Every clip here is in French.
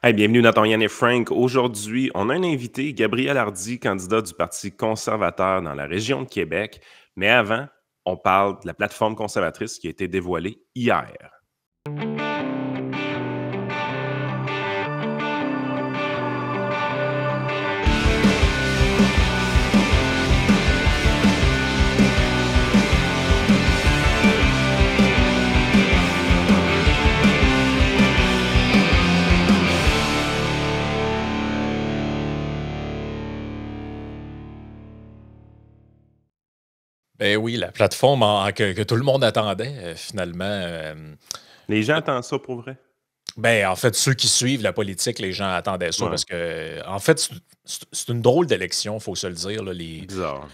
Hey, bienvenue dans ton Yann et Frank. Aujourd'hui, on a un invité, Gabriel Hardy, candidat du Parti conservateur dans la région de Québec. Mais avant, on parle de la plateforme conservatrice qui a été dévoilée hier. Ben oui, la plateforme que tout le monde attendait, finalement. Les gens attendent ça pour vrai? Ben, en fait, ceux qui suivent la politique, les gens attendaient ça Ouais, parce que, en fait, c'est une drôle d'élection, faut se le dire. Là, bizarre.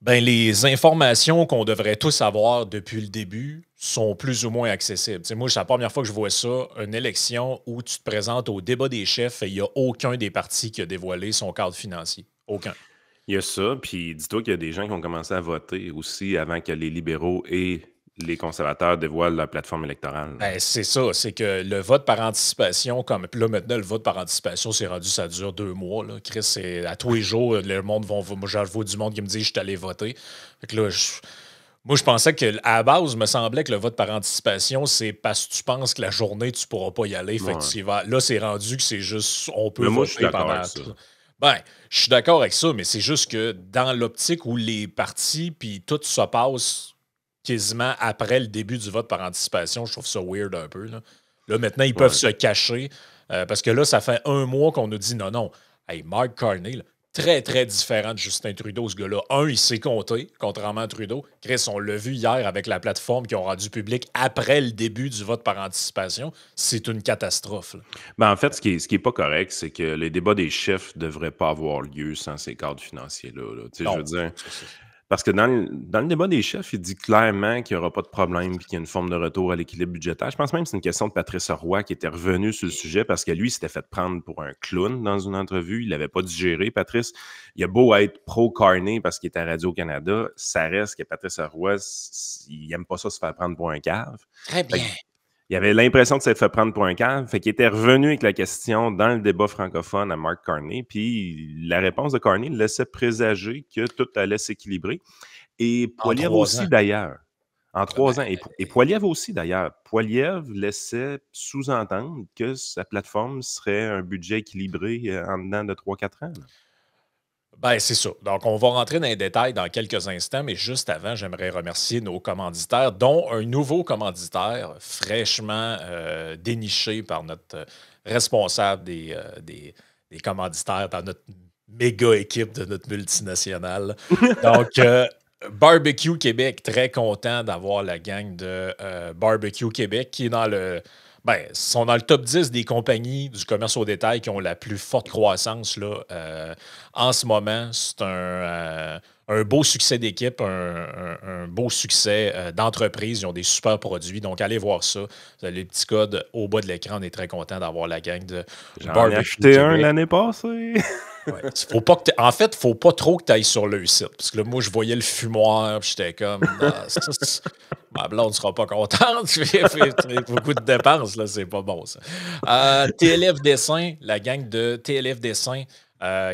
les informations qu'on devrait tous avoir depuis le début sont plus ou moins accessibles. Tu sais, moi, c'est la première fois que je vois ça, une élection où tu te présentes au débat des chefs et il n'y a aucun des partis qui a dévoilé son cadre financier. Aucun. Il y a ça, puis dis-toi qu'il y a des gens qui ont commencé à voter aussi avant que les libéraux et les conservateurs dévoilent leur plateforme électorale, là. Ben, c'est ça, c'est que le vote par anticipation, comme là maintenant, le vote par anticipation, c'est rendu, ça dure 2 mois. Là. Chris, c'est à tous les jours, le monde moi, j'en vois du monde qui me dit je suis allé voter. Fait que là, moi, je pensais que à la base, il me semblait que le vote par anticipation, c'est parce que tu penses que la journée, tu ne pourras pas y aller. Fait que Ouais. là, c'est rendu que c'est juste on peut Mais moi, je suis voter d'accord avec pendant ça. tout. Ben, je suis d'accord avec ça, mais c'est juste que dans l'optique où les partis puis tout se passe quasiment après le début du vote par anticipation. Je trouve ça weird un peu. Là maintenant, ils peuvent Ouais. se cacher parce que là, ça fait 1 mois qu'on nous dit non, non. Hey, Mark Carney, là, très, très différent de Justin Trudeau, ce gars-là. Il sait compter, contrairement à Trudeau. Chris, on l'a vu hier avec la plateforme qu'ils ont rendu public après le début du vote par anticipation. C'est une catastrophe. Là. Ben, en fait, ce qui est pas correct, c'est que les débats des chefs devraient pas avoir lieu sans ces cadres financiers-là, là. Tu sais, je veux Non, dire, ça, c'est. parce que dans le débat des chefs, il dit clairement qu'il y aura pas de problème puis qu'il y a une forme de retour à l'équilibre budgétaire. Je pense même que c'est une question de Patrice Roy qui était revenu sur le sujet parce que lui, il s'était fait prendre pour un clown dans une entrevue. Il l'avait pas digéré. Patrice, il a beau être pro-Carney parce qu'il est à Radio-Canada, ça reste que Patrice Roy, il aime pas ça se faire prendre pour un cave. Très Fait bien. il avait l'impression de s'être fait prendre pour un cave, fait qu'il était revenu avec la question dans le débat francophone à Mark Carney, puis la réponse de Carney laissait présager que tout allait s'équilibrer. Et En Poiliev 3 ans. aussi d'ailleurs, en Ah ben, 3 ans. Et Poiliev aussi d'ailleurs. Poiliev laissait sous-entendre que sa plateforme serait un budget équilibré en dedans de 3-4 ans, là. Ben, c'est ça. Donc, on va rentrer dans les détails dans quelques instants, mais juste avant, j'aimerais remercier nos commanditaires, dont un nouveau commanditaire fraîchement déniché par notre responsable des commanditaires dans notre méga équipe de notre multinationale. Donc, Barbecue Québec, très content d'avoir la gang de Barbecue Québec qui est dans le. Ben, sont dans le top 10 des compagnies du commerce au détail qui ont la plus forte croissance là, en ce moment. C'est un beau succès d'équipe, un beau succès d'entreprise. Ils ont des super produits. Donc, allez voir ça. Vous avez les petits codes au bas de l'écran. On est très content d'avoir la gang de J'en ai Barbecue acheté un Québec. l'année passée. Ouais. Faut pas que en fait, faut pas trop que tu ailles sur le site. Parce que là, moi, je voyais le fumoir, puis j'étais comme, ah, ma blonde sera pas contente. Fait beaucoup de dépenses, là, c'est pas bon, ça. TLF Dessin, la gang de TLF Dessin,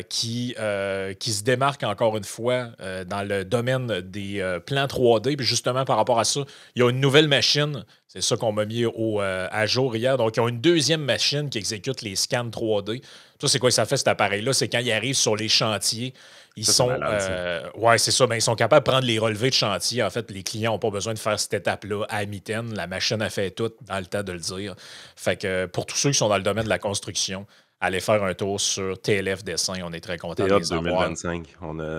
qui se démarque encore une fois dans le domaine des plans 3D. Puis justement, par rapport à ça, il y a une nouvelle machine. C'est ça qu'on m'a mis à jour hier. Donc, ils ont une deuxième machine qui exécute les scans 3D. Ça, c'est quoi ça fait, cet appareil-là? C'est quand ils arrivent sur les chantiers, ils Ça, c'est sont. malade, ça. Ouais, c'est ça. Ben, ils sont capables de prendre les relevés de chantier. En fait, les clients n'ont pas besoin de faire cette étape-là à mitaine. La machine a fait tout dans le temps de le dire. Fait que pour tous ceux qui sont dans le domaine de la construction, allez faire un tour sur TLF Dessin. On est très content de Théâtre les avoir. 2025.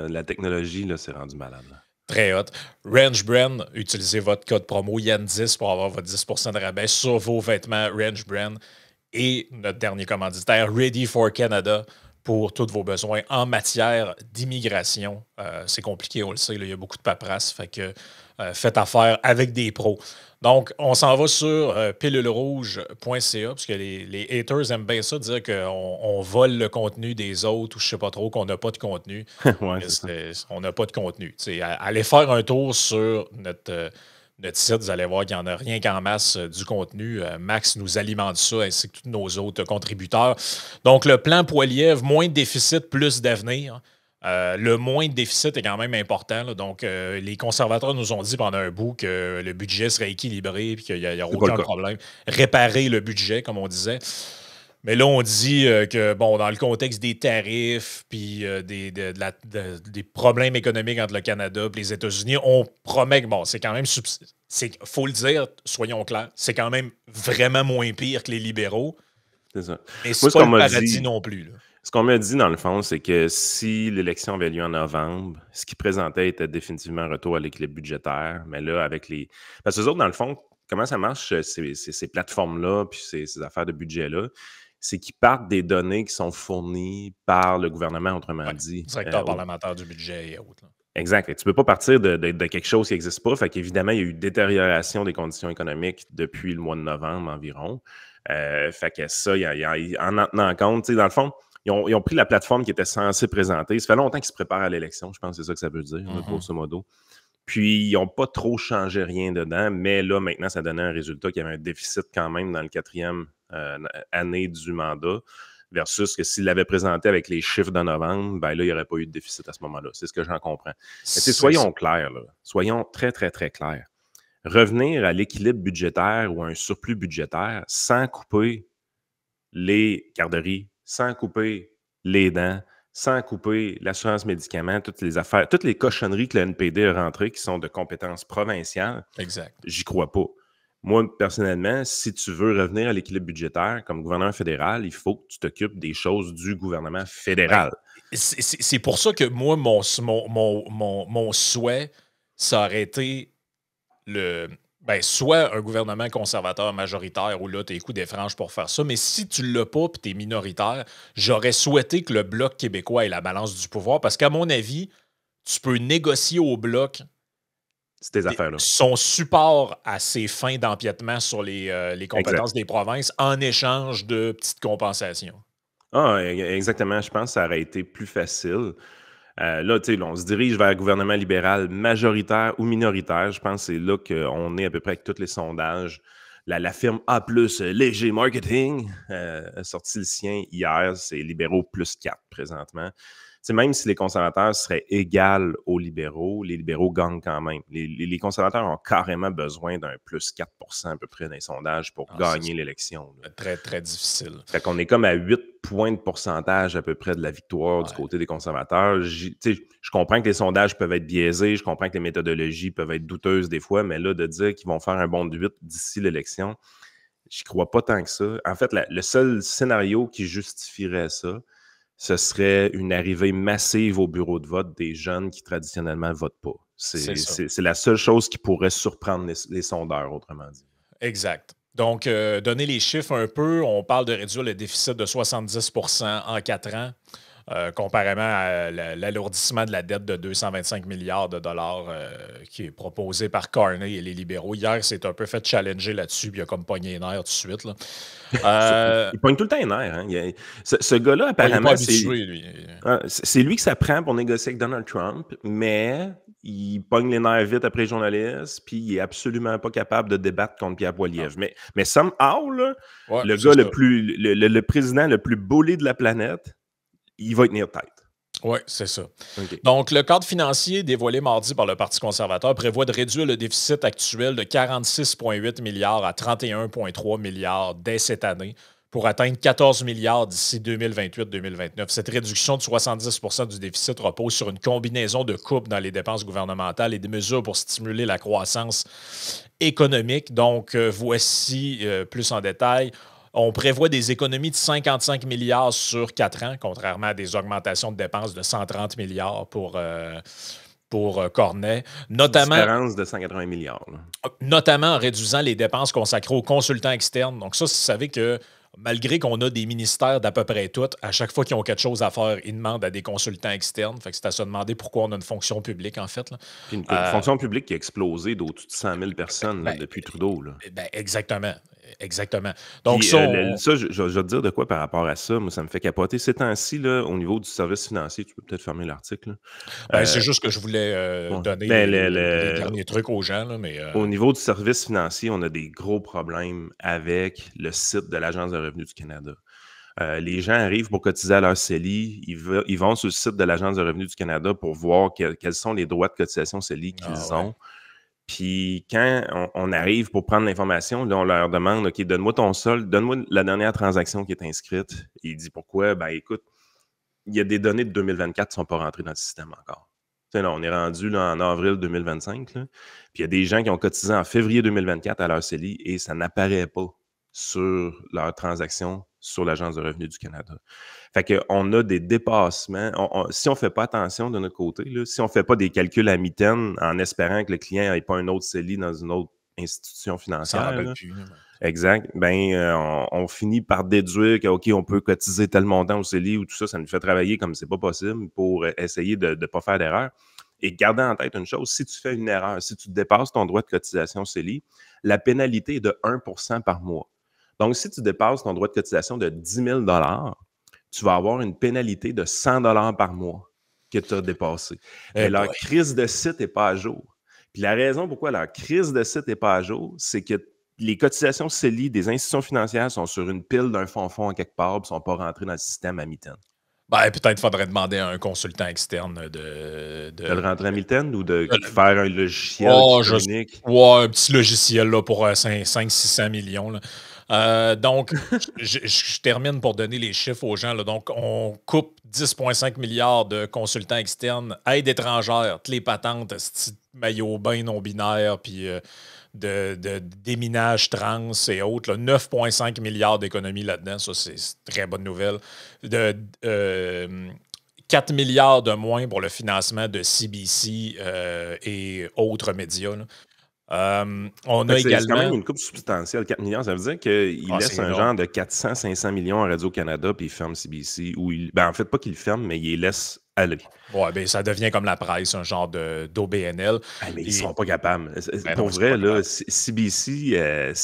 La technologie, là, c'est rendu malade, là. Très hot. Range Brand, utilisez votre code promo YAN10 pour avoir votre 10% de rabais sur vos vêtements Range Brand. Et notre dernier commanditaire, Ready for Canada, pour tous vos besoins en matière d'immigration. C'est compliqué, on le sait, là, il y a beaucoup de paperasse, fait que faites affaire avec des pros. Donc, on s'en va sur pilulerouge.ca, parce que les haters aiment bien ça, dire qu'on vole le contenu des autres ou je sais pas trop, qu'on n'a pas de contenu. Ouais, Mais c'est ça. on n'a pas de contenu. Tu sais, allez faire un tour sur notre site, vous allez voir qu'il n'y en a rien qu'en masse du contenu. Max nous alimente ça, ainsi que tous nos autres contributeurs. Donc, le plan Poilievre, moins de déficit, plus d'avenir. Le moins de déficit est quand même important, là. Donc, les conservateurs nous ont dit pendant un bout que le budget serait équilibré et qu'il n'y a C'est pas le aucun cas. problème. Réparer le budget, comme on disait. Mais là, on dit que, bon, dans le contexte des tarifs puis des problèmes économiques entre le Canada et les États-Unis, on promet que, bon, c'est quand même, faut le dire, soyons clairs, c'est quand même vraiment moins pire que les libéraux, C'est ça. mais Moi, c'est ce pas qu'on le m'a paradis dit, non plus, là. ce qu'on m'a dit, dans le fond, c'est que si l'élection avait lieu en novembre, ce qu'ils présentaient était définitivement un retour à l'équilibre budgétaire. Mais là, avec les. Parce que les autres, dans le fond, comment ça marche, ces plateformes-là, puis ces affaires de budget-là, c'est qu'ils partent des données qui sont fournies par le gouvernement, autrement Ouais, dit. directeur parlementaire du budget et autres, là. Exact. Tu ne peux pas partir de quelque chose qui n'existe pas. Fait qu'évidemment, il y a eu une détérioration des conditions économiques depuis le mois de novembre environ. Fait que ça, en tenant compte, tu sais, dans le fond, ils ont pris la plateforme qui était censée présenter. Ça fait longtemps qu'ils se préparent à l'élection, je pense que c'est ça que ça veut dire, là, grosso modo. Puis, ils n'ont pas trop changé rien dedans, mais là, maintenant, ça donnait un résultat qui avait un déficit quand même dans le 4e année du mandat, versus que s'il l'avait présenté avec les chiffres de novembre, ben là, il n'y aurait pas eu de déficit à ce moment-là. C'est ce que j'en comprends. Mais soyons clairs, là. Soyons très, très, très clairs. Revenir à l'équilibre budgétaire ou à un surplus budgétaire sans couper les garderies, sans couper les dents, sans couper l'assurance médicaments, toutes les affaires, toutes les cochonneries que le NPD a rentrées qui sont de compétences provinciales, Exact. j'y crois pas. Moi, personnellement, si tu veux revenir à l'équilibre budgétaire comme gouvernement fédéral, il faut que tu t'occupes des choses du gouvernement fédéral. C'est pour ça que moi, mon souhait, ça aurait été soit un gouvernement conservateur majoritaire où là, tu as les coups des franges pour faire ça, mais si tu l'as pas et tu es minoritaire, j'aurais souhaité que le Bloc québécois ait la balance du pouvoir parce qu'à mon avis, tu peux négocier au Bloc Ces affaires-là. son support à ses fins d'empiètement sur les compétences des provinces en échange de petites compensations. Ah, exactement. Je pense que ça aurait été plus facile. Là, tu sais, on se dirige vers un gouvernement libéral majoritaire ou minoritaire. Je pense que c'est là qu'on est à peu près avec tous les sondages. La firme A+, Léger Marketing, a sorti le sien hier. C'est libéraux +4 présentement. Tu sais, même si les conservateurs seraient égaux aux libéraux, les libéraux gagnent quand même. Les conservateurs ont carrément besoin d'un +4 à peu près dans les sondages pour gagner l'élection. Très, très difficile. Fait qu'on est comme à 8 points de pourcentage à peu près de la victoire du côté des conservateurs. Je comprends que les sondages peuvent être biaisés, je comprends que les méthodologies peuvent être douteuses des fois, mais là, de dire qu'ils vont faire un bond de 8 d'ici l'élection, j'y crois pas tant que ça. En fait, le seul scénario qui justifierait ça, ce serait une arrivée massive au bureau de vote des jeunes qui traditionnellement ne votent pas. C'est la seule chose qui pourrait surprendre les sondeurs, autrement dit. Exact. Donc, donner les chiffres un peu, on parle de réduire le déficit de 70 en 4 ans, comparément à l'alourdissement de la dette de 225 milliards de dollars qui est proposé par Carney et les libéraux. Hier, c'est un peu fait challenger là-dessus, puis il a comme pogné les nerfs tout de suite, là. Il pogne tout le temps les nerfs. Hein? Ce gars-là, apparemment, c'est lui que ça prend pour négocier avec Donald Trump, mais il pogne les nerfs vite après les journalistes, puis il est absolument pas capable de débattre contre Pierre Poilievre. Mais somehow, là, le gars le président le plus bully de la planète, il va y tenir tête. Oui, c'est ça. Okay. Donc, le cadre financier dévoilé mardi par le Parti conservateur prévoit de réduire le déficit actuel de 46,8 milliards à 31,3 milliards dès cette année pour atteindre 14 milliards d'ici 2028-2029. Cette réduction de 70 du déficit repose sur une combinaison de coupes dans les dépenses gouvernementales et des mesures pour stimuler la croissance économique. Donc, voici plus en détail. On prévoit des économies de 55 milliards sur 4 ans, contrairement à des augmentations de dépenses de 130 milliards pour Cornet. Notamment, différence de 180 milliards. Là. Notamment en réduisant les dépenses consacrées aux consultants externes. Donc ça, vous savez que malgré qu'on a des ministères d'à peu près tous, à chaque fois qu'ils ont quelque chose à faire, ils demandent à des consultants externes. Fait que c'est à se demander pourquoi on a une fonction publique, en fait. Là. Puis une fonction publique qui a explosé d'au-dessus de 100 000 personnes depuis Trudeau. Là. Exactement. Exactement. Donc, Puis ça, ça, je vais te dire de quoi par rapport à ça. Moi, ça me fait capoter. Ces temps-ci, là, au niveau du service financier, tu peux peut-être fermer l'article, là. ben, c'est juste que je voulais Ouais. donner Mais les derniers trucs aux gens, là, mais au niveau du service financier, on a des gros problèmes avec le site de l'Agence de revenus du Canada. Les gens arrivent pour cotiser à leur CELI, ils vont sur le site de l'Agence de revenus du Canada pour voir quels sont les droits de cotisation CELI ah qu'ils ouais. ont. Puis quand on arrive pour prendre l'information, là, on leur demande, OK, donne-moi ton solde, donne-moi la dernière transaction qui est inscrite. Et il dit pourquoi? Ben écoute, il y a des données de 2024 qui ne sont pas rentrées dans le système encore. Tu sais, là, on est rendu là, en avril 2025, là, puis il y a des gens qui ont cotisé en février 2024 à leur CELI et ça n'apparaît pas sur leur transaction sur l'Agence de revenus du Canada. Fait qu'on a des dépassements. Si on ne fait pas attention de notre côté, là, si on ne fait pas des calculs à mitaine en espérant que le client n'ait pas un autre CELI dans une autre institution Ils s'en financière, rappellent là, plus, là, exact, ben, on finit par déduire que, OK, on peut cotiser tel montant au CELI ou tout ça, ça nous fait travailler comme c'est pas possible pour essayer de ne pas faire d'erreur. Et garder en tête une chose, si tu fais une erreur, si tu dépasses ton droit de cotisation CELI, la pénalité est de 1% par mois. Donc, si tu dépasses ton droit de cotisation de 10 000 tu vas avoir une pénalité de 100 par mois que tu as dépassé. eh Mais leur boy. crise de site n'est pas à jour. Puis la raison pourquoi leur crise de site n'est pas à jour, c'est que les cotisations CELI des institutions financières sont sur une pile d'un fond à quelque part et ne sont pas rentrées dans le système à mi-temps. Ben, peut-être faudrait demander à un consultant externe De le rentrer à mi-temps ou de de- faire un logiciel qui oh, communique? ouais, un petit logiciel là, pour 500-600 millions. Là. Donc, je termine pour donner les chiffres aux gens. Là. Donc, on coupe 10,5 milliards de consultants externes, aide étrangère, toutes les patentes, maillot bain non binaire, puis de déminage trans et autres. Là, 9,5 milliards d'économies là-dedans. Ça, c'est une très bonne nouvelle. De, euh, 4 milliards de moins pour le financement de CBC et autres médias. Là. On Fait a que c'est quand également. même une coupe substantielle, 4 millions. Ça veut dire qu'il Ah, laisse c'est un énorme. genre de 400-500 millions à Radio-Canada puis il ferme CBC. Ben, en fait, pas qu'il le ferme, mais il les laisse aller. Ouais, ben, ça devient comme la presse, un genre d'OBNL. Ah, mais ils Et, seront pas capables. ben non, Pour ils sont pas vrai, là, capables. CBC, tu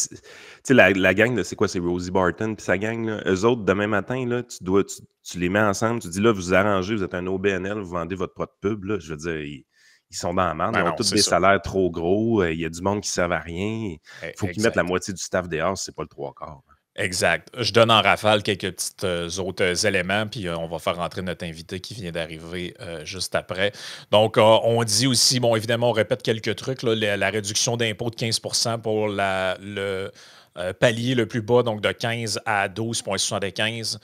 sais, la gang, c'est quoi? C'est Rosie Barton puis sa gang, là. Eux autres, demain matin, là, tu les mets ensemble, tu dis, là, vous arrangez, vous êtes un OBNL, vous vendez votre propre pub, là. Je veux dire, ils sont dans la merde. Ils Ben ont non, tous c'est des ça. salaires trop gros. Il y a du monde qui ne servent à rien. Il faut qu'ils mettent la Exact. moitié du staff dehors, c'est pas le trois quarts. Exact. Je donne en rafale quelques petits autres éléments, puis on va faire rentrer notre invité qui vient d'arriver juste après. Donc, on dit aussi, bon, évidemment, on répète quelques trucs, là, la réduction d'impôt de 15 pour le palier le plus bas, donc de 15 à 12,75.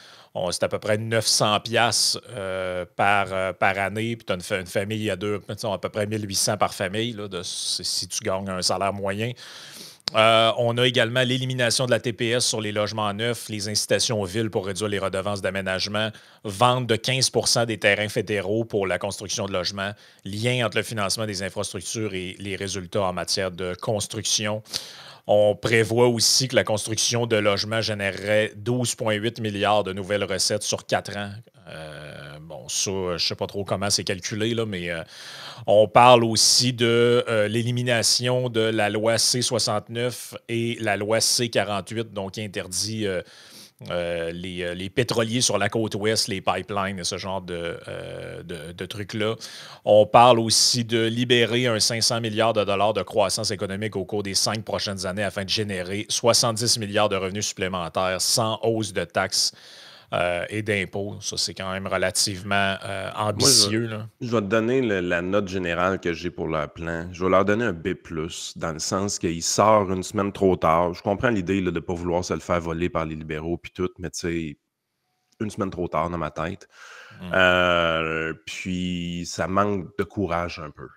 C'est à peu près 900 pièces par année, puis tu as une famille à deux, à peu près 1800 par famille, là, si tu gagnes un salaire moyen. On a également l'élimination de la TPS sur les logements neufs, les incitations aux villes pour réduire les redevances d'aménagement, vente de 15 des terrains fédéraux pour la construction de logements, lien entre le financement des infrastructures et les résultats en matière de construction. On prévoit aussi que la construction de logements générerait 12,8 milliards de nouvelles recettes sur 4 ans. Bon, ça, je ne sais pas trop comment c'est calculé, là, mais on parle aussi de l'élimination de la loi C-69 et la loi C-48, donc qui interdit les pétroliers sur la côte ouest, les pipelines et ce genre de trucs-là. On parle aussi de libérer un 500 milliards de dollars de croissance économique au cours des 5 prochaines années afin de générer 70 milliards de revenus supplémentaires sans hausse de taxes et d'impôts. Ça, c'est quand même relativement Moi, ambitieux. Là. je vais te donner la note générale que j'ai pour leur plan. Je vais leur donner un B+, dans le sens qu'il sort une semaine trop tard. Je comprends l'idée là, de ne pas vouloir se le faire voler par les libéraux puis tout, mais tu sais, une semaine trop tard dans ma tête. Puis ça manque de courage un peu.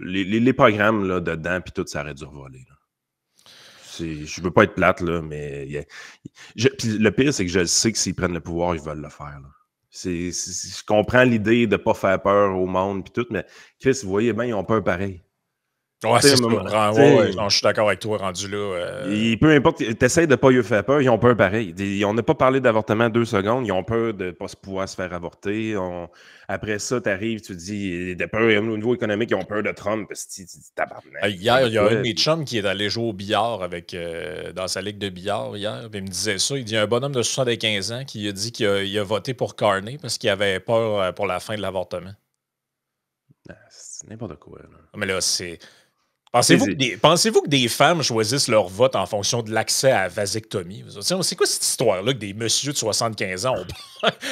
Les programmes là, dedans, puis tout, ça aurait dû revoler. Là. Je veux pas être plate, là, mais puis le pire, c'est que je sais que s'ils prennent le pouvoir, ils veulent le faire. Là. Je comprends l'idée de ne pas faire peur au monde, puis tout, mais Chris, vous voyez bien, ils ont peur pareil. Ouais, Tu sais, c'est à un ça. moment, Ouais, ouais, non, je suis d'accord avec toi, rendu là. peu importe, t'essayes de pas lui faire peur, ils ont peur pareil. On n'a pas parlé d'avortement 2 secondes, ils ont peur de pas se pouvoir se faire avorter. Après ça, t'arrives, tu dis, de peur au niveau économique, ils ont peur de Trump. Parce que tu dis, tabarnak, ils font Hier, de il y a un de quoi? mes chums qui est allé jouer au billard dans sa ligue de billard hier. Puis il me disait ça. Il dit un bonhomme de 75 ans qui a dit qu'il a voté pour Carney parce qu'il avait peur pour la fin de l'avortement. C'est n'importe quoi, là. Mais là, c'est. Tu Pensez-vous que sais, des femmes choisissent leur vote en fonction de l'accès à la vasectomie? C'est quoi cette histoire-là que des messieurs de 75 ans ont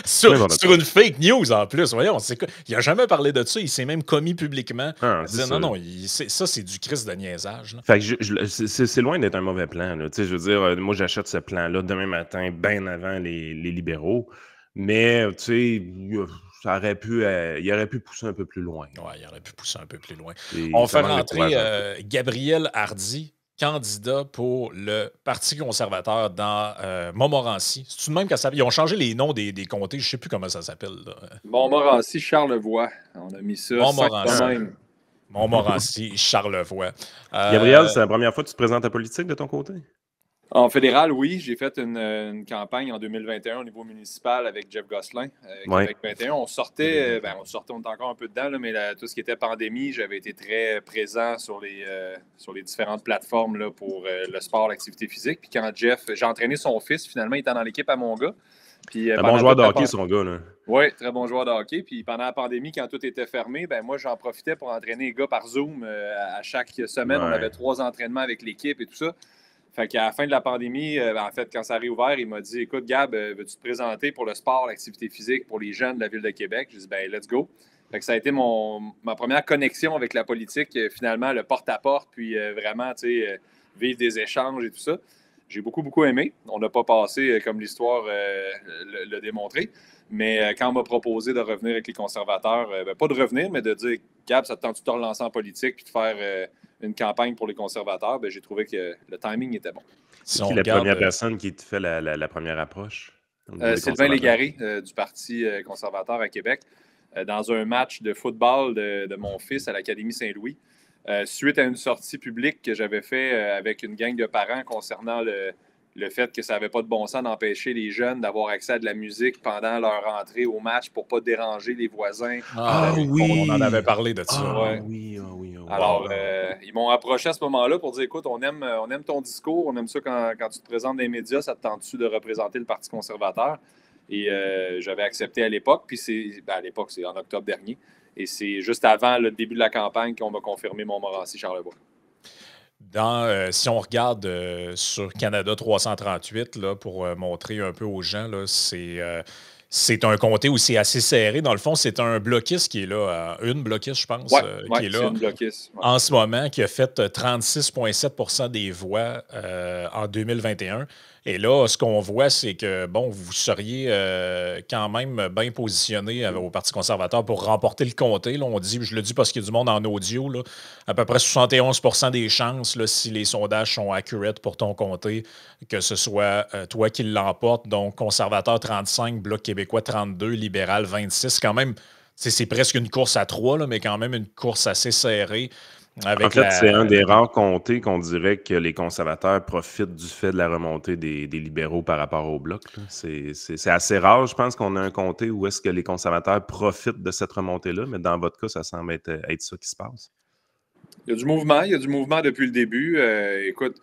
c'est n'importe sur quoi. une fake news en plus? Voyons, c'est quoi? Il n'a jamais parlé de ça. Il s'est même commis publiquement Ah, à c'est dire ça. non, non, ça, c'est du Christ de niaisage, là. Fait que c'est loin d'être un mauvais plan, là. Tu sais, je veux dire, moi, j'achète ce plan-là demain matin, bien avant les libéraux. Mais, tu sais, il aurait pu pousser un peu plus loin. Ouais, il aurait pu pousser un peu plus loin. Et On ça fait manque de rentrer courage un peu. Gabriel Hardy, candidat pour le Parti conservateur dans Montmorency. C'est tout de même qu'elle s'appelle. Ils ont changé les noms des comtés, je ne sais plus comment ça s'appelle, là. Montmorency, Charlevoix. On a mis ça simple de Montmorency. même. Montmorency, Charlevoix. Gabriel, Euh, c'est la première fois que tu te présentes à politique de ton côté? En fédéral, oui, j'ai fait une campagne en 2021 au niveau municipal avec Jeff Gosselin, Oui. Québec 21. On sortait, on était encore un peu dedans, là, mais tout ce qui était pandémie, j'avais été très présent sur les différentes plateformes là, pour le sport, l'activité physique. Puis quand j'ai entraîné son fils, finalement, il était dans l'équipe à mon gars. Puis Un bon pendant joueur toute de la hockey, son gars, là. Oui, très bon joueur de hockey. Puis pendant la pandémie, quand tout était fermé, ben moi, j'en profitais pour entraîner les gars par Zoom. À chaque semaine, on Ouais. avait 3 entraînements avec l'équipe et tout ça. Fait qu'à la fin de la pandémie, en fait, quand ça a réouvert, il m'a dit écoute, Gab, veux-tu te présenter pour le sport, l'activité physique pour les jeunes de la ville de Québec? J'ai dit ben, let's go. Fait que ça a été ma première connexion avec la politique, finalement, le porte-à-porte, puis vraiment, tu sais, vivre des échanges et tout ça. J'ai beaucoup, beaucoup aimé. On n'a pas passé comme l'histoire l'a démontré. Mais quand on m'a proposé de revenir avec les conservateurs, ben, pas de revenir, mais de dire Gab, ça te tente de te relancer en politique puis de faire une campagne pour les conservateurs, ben, j'ai trouvé que le timing était bon. si C'est on qui la regarde. première personne qui te fait la première approche au niveau des Sylvain conservateurs? Légaré du Parti conservateur à Québec, dans un match de football de mon fils à l'Académie Saint-Louis, suite à une sortie publique que j'avais fait avec une gang de parents concernant le fait que ça n'avait pas de bon sens d'empêcher les jeunes d'avoir accès à de la musique pendant leur entrée au match pour ne pas déranger les voisins. Ah On en avait oui! parlé de ça. Ah Ouais. oui, ah oui, ah oui. Alors, Ah. ils m'ont approché à ce moment-là pour dire écoute, on aime ton discours, on aime ça quand tu te présentes dans les médias, ça te tente-tu de représenter le Parti conservateur? Et j'avais accepté à l'époque, puis à l'époque, c'est en octobre dernier, et c'est juste avant le début de la campagne qu'on m'a confirmé Montmorency Charlevoix. Si on regarde sur Canada 338, là, pour montrer un peu aux gens, là, c'est un comté où c'est assez serré. Dans le fond, c'est un bloquiste qui est là, une bloquiste, je pense, Ouais, qui est c'est là une bloquiste. Ouais. en ce moment, qui a fait 36,7 % des voix en 2021. Et là, ce qu'on voit, c'est que, bon, vous seriez quand même bien positionné au Parti conservateur pour remporter le comté. Là, je le dis parce qu'il y a du monde en audio, là, à peu près 71 % des chances, là, si les sondages sont accurate pour ton comté, que ce soit toi qui l'emporte. Donc, conservateur 35, Bloc québécois 32, libéral 26. Quand même, c'est presque une course à 3, là, mais quand même une course assez serrée. En fait, c'est un des rares comtés qu'on dirait que les conservateurs profitent du fait de la remontée des libéraux par rapport au Bloc, là. C'est assez rare, je pense, qu'on a un comté où est-ce que les conservateurs profitent de cette remontée-là, mais dans votre cas, ça semble être ça qui se passe. Il y a du mouvement depuis le début. Écoute,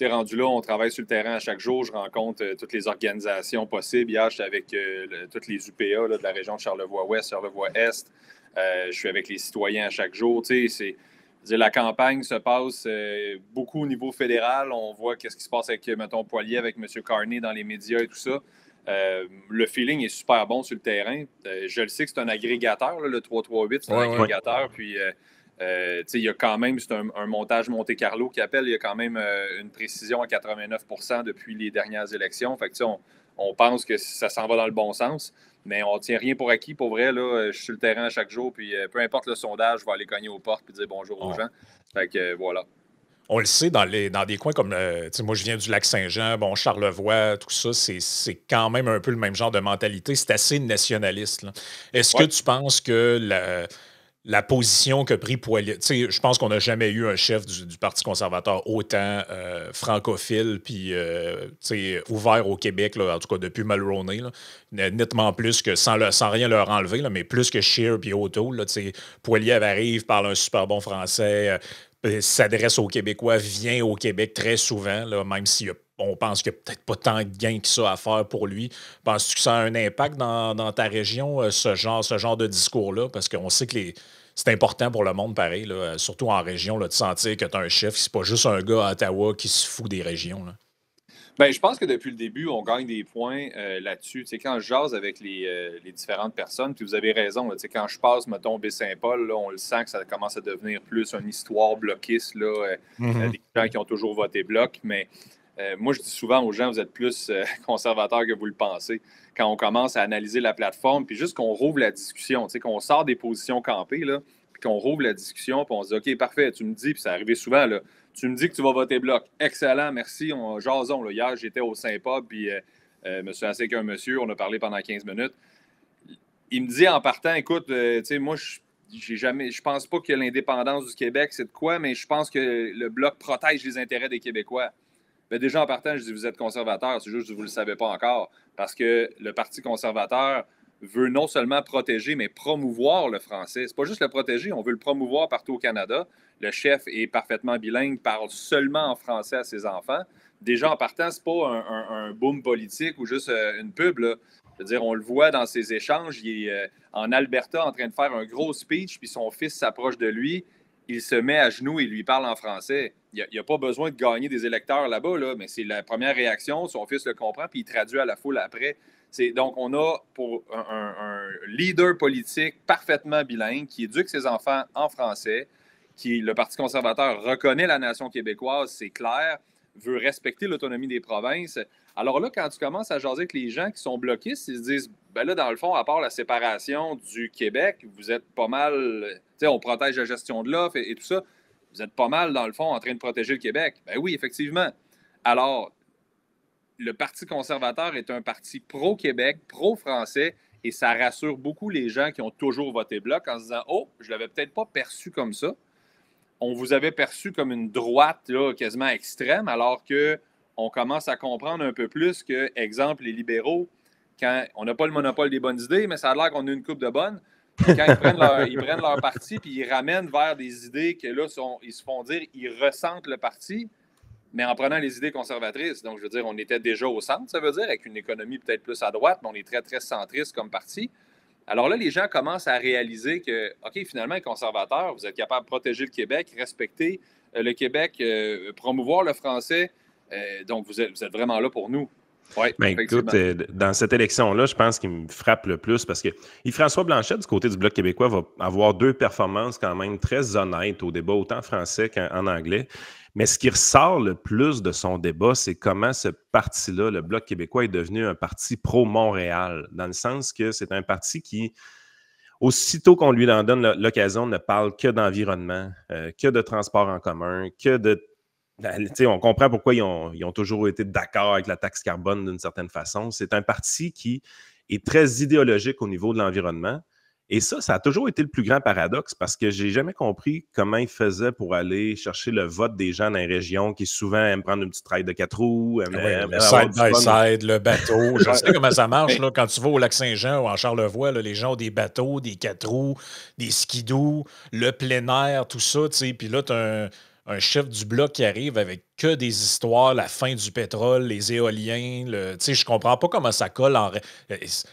rendu là, on travaille sur le terrain à chaque jour. Je rencontre toutes les organisations possibles. Hier, j'étais avec toutes les UPA là, de la région de Charlevoix-Ouest, Charlevoix-Est. Je suis avec les citoyens à chaque jour. La campagne se passe beaucoup au niveau fédéral. On voit qu'est-ce qui se passe avec, mettons, Poilier, avec M. Carney dans les médias et tout ça. Le feeling est super bon sur le terrain. Je le sais que c'est un agrégateur, là, le 338, c'est un agrégateur. Puis, il y a quand même, c'est un montage Monte-Carlo qui appelle, il y a quand même une précision à 89 % depuis les dernières élections. Fait que, on pense que ça s'en va dans le bon sens. Mais on ne tient rien pour acquis. Pour vrai, là, je suis sur le terrain à chaque jour. Puis peu importe le sondage, je vais aller cogner aux portes et dire bonjour aux gens. Fait que voilà. On le sait, dans des coins comme, moi, je viens du Lac-Saint-Jean, bon, Charlevoix, tout ça, c'est quand même un peu le même genre de mentalité. C'est assez nationaliste, là. Est-ce que tu penses que la position que pris Poilievre. Tu sais, je pense qu'on n'a jamais eu un chef du Parti conservateur autant francophile puis ouvert au Québec, là, en tout cas depuis Mulroney, là, nettement plus que, sans rien leur enlever, là, mais plus que Scheer puis O'Toole. Là, tu sais, Poilievre arrive, parle un super bon français, s'adresse aux Québécois, vient au Québec très souvent, là, même si on pense qu'il n'y a peut-être pas tant de gains que ça à faire pour lui. Penses-tu que ça a un impact dans ta région, ce genre de discours-là? Parce qu'on sait que c'est important pour le monde, pareil, là, surtout en région, là, de sentir que tu as un chef, c'est pas juste un gars à Ottawa qui se fout des régions. Là. Bien, je pense que depuis le début, on gagne des points là-dessus. Tu sais, quand je jase avec les différentes personnes, puis vous avez raison, là, tu sais, quand je passe, mettons, Baie-Saint-Paul, là, on le sent que ça commence à devenir plus une histoire bloquiste, là, des gens qui ont toujours voté bloc. Mais moi, je dis souvent aux gens, vous êtes plus conservateurs que vous le pensez. Quand on commence à analyser la plateforme, puis juste qu'on rouvre la discussion, tu sais, qu'on sort des positions campées, là, puis qu'on rouvre la discussion, puis on se dit, OK, parfait, tu me dis, puis ça arrivé souvent, là, tu me dis que tu vas voter bloc. Excellent, merci. Jason, là. Hier, j'étais au Saint-Pub, puis je me suis assis avec un monsieur, on a parlé pendant 15 minutes. Il me dit en partant, écoute, tu sais, moi, je pense pas que l'indépendance du Québec, c'est de quoi, mais je pense que le bloc protège les intérêts des Québécois. Bien, déjà, en partant, je dis, vous êtes conservateur, c'est juste que vous ne le savez pas encore, parce que le Parti conservateur veut non seulement protéger, mais promouvoir le français. C'est pas juste le protéger, on veut le promouvoir partout au Canada. Le chef est parfaitement bilingue, parle seulement en français à ses enfants. Déjà, en partant, c'est pas un boom politique ou juste une pub, là. Je veux dire, on le voit dans ses échanges. Il est en Alberta en train de faire un gros speech, puis son fils s'approche de lui. Il se met à genoux et lui parle en français. Il n'y a pas besoin de gagner des électeurs là-bas, là, mais c'est la première réaction. Son fils le comprend, puis il traduit à la foule après. Donc, on a pour un leader politique parfaitement bilingue qui éduque ses enfants en français, le Parti conservateur reconnaît la nation québécoise, c'est clair, veut respecter l'autonomie des provinces. Alors là, quand tu commences à jaser avec les gens qui sont bloquistes, ils se disent, ben là, dans le fond, à part la séparation du Québec, vous êtes pas mal, tu sais, on protège la gestion de l'offre et tout ça, vous êtes pas mal, dans le fond, en train de protéger le Québec. Ben oui, effectivement. Alors, le Parti conservateur est un parti pro-Québec, pro-français, et ça rassure beaucoup les gens qui ont toujours voté bloc en se disant, oh, je l'avais peut-être pas perçu comme ça. On vous avait perçu comme une droite là, quasiment extrême, alors qu'on commence à comprendre un peu plus que, exemple, les libéraux, quand on n'a pas le monopole des bonnes idées, mais ça a l'air qu'on a une coupe de bonnes. Quand ils prennent leur parti puis ils ramènent vers des idées que là, ils se font dire, ils ressentent le parti, mais en prenant les idées conservatrices. Donc, je veux dire, on était déjà au centre, ça veut dire, avec une économie peut-être plus à droite, mais on est très, très centriste comme parti. Alors là, les gens commencent à réaliser que, OK, finalement, les conservateurs, vous êtes capable de protéger le Québec, respecter le Québec, promouvoir le français. Donc, vous êtes vraiment là pour nous. Oui, ben, écoute, dans cette élection-là, je pense qu'il me frappe le plus parce que Yves-François Blanchet, du côté du Bloc québécois, va avoir deux performances quand même très honnêtes au débat, autant français qu'en anglais. Mais ce qui ressort le plus de son débat, c'est comment ce parti-là, le Bloc québécois, est devenu un parti pro-Montréal, dans le sens que c'est un parti qui, aussitôt qu'on lui en donne l'occasion, ne parle que d'environnement, que de transport en commun, que de... On comprend pourquoi ils ont toujours été d'accord avec la taxe carbone d'une certaine façon. C'est un parti qui est très idéologique au niveau de l'environnement. Et ça a toujours été le plus grand paradoxe parce que j'ai jamais compris comment ils faisaient pour aller chercher le vote des gens dans les régions qui souvent aiment prendre une petite ride de 4 roues. Le side-by-side, le bateau. Je sais comment ça marche là, quand tu vas au Lac-Saint-Jean ou en Charlevoix. Là, les gens ont des bateaux, des 4 roues, des skidoo, le plein air, tout ça. Puis là, tu as un chef du Bloc qui arrive avec que des histoires, la fin du pétrole, les éoliens. Je comprends pas comment ça colle.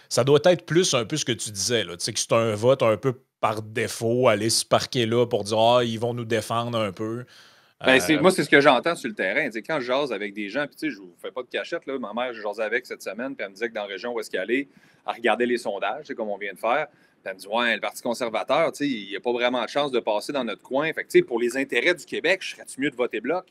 Ça doit être plus un peu ce que tu disais, là, que c'est un vote un peu par défaut, aller se parquer là pour dire « Ah, ils vont nous défendre un peu ». Moi, c'est ce que j'entends sur le terrain. Quand je jase avec des gens, puis je ne vous fais pas de cachette, là, ma mère, je jasais avec cette semaine, puis elle me disait que dans la région où est-ce qu'elle est, elle regardait les sondages, comme on vient de faire. Elle me dit, ouais, le Parti conservateur, il n'y a pas vraiment de chance de passer dans notre coin. Fait que, pour les intérêts du Québec, serais-tu mieux de voter bloc?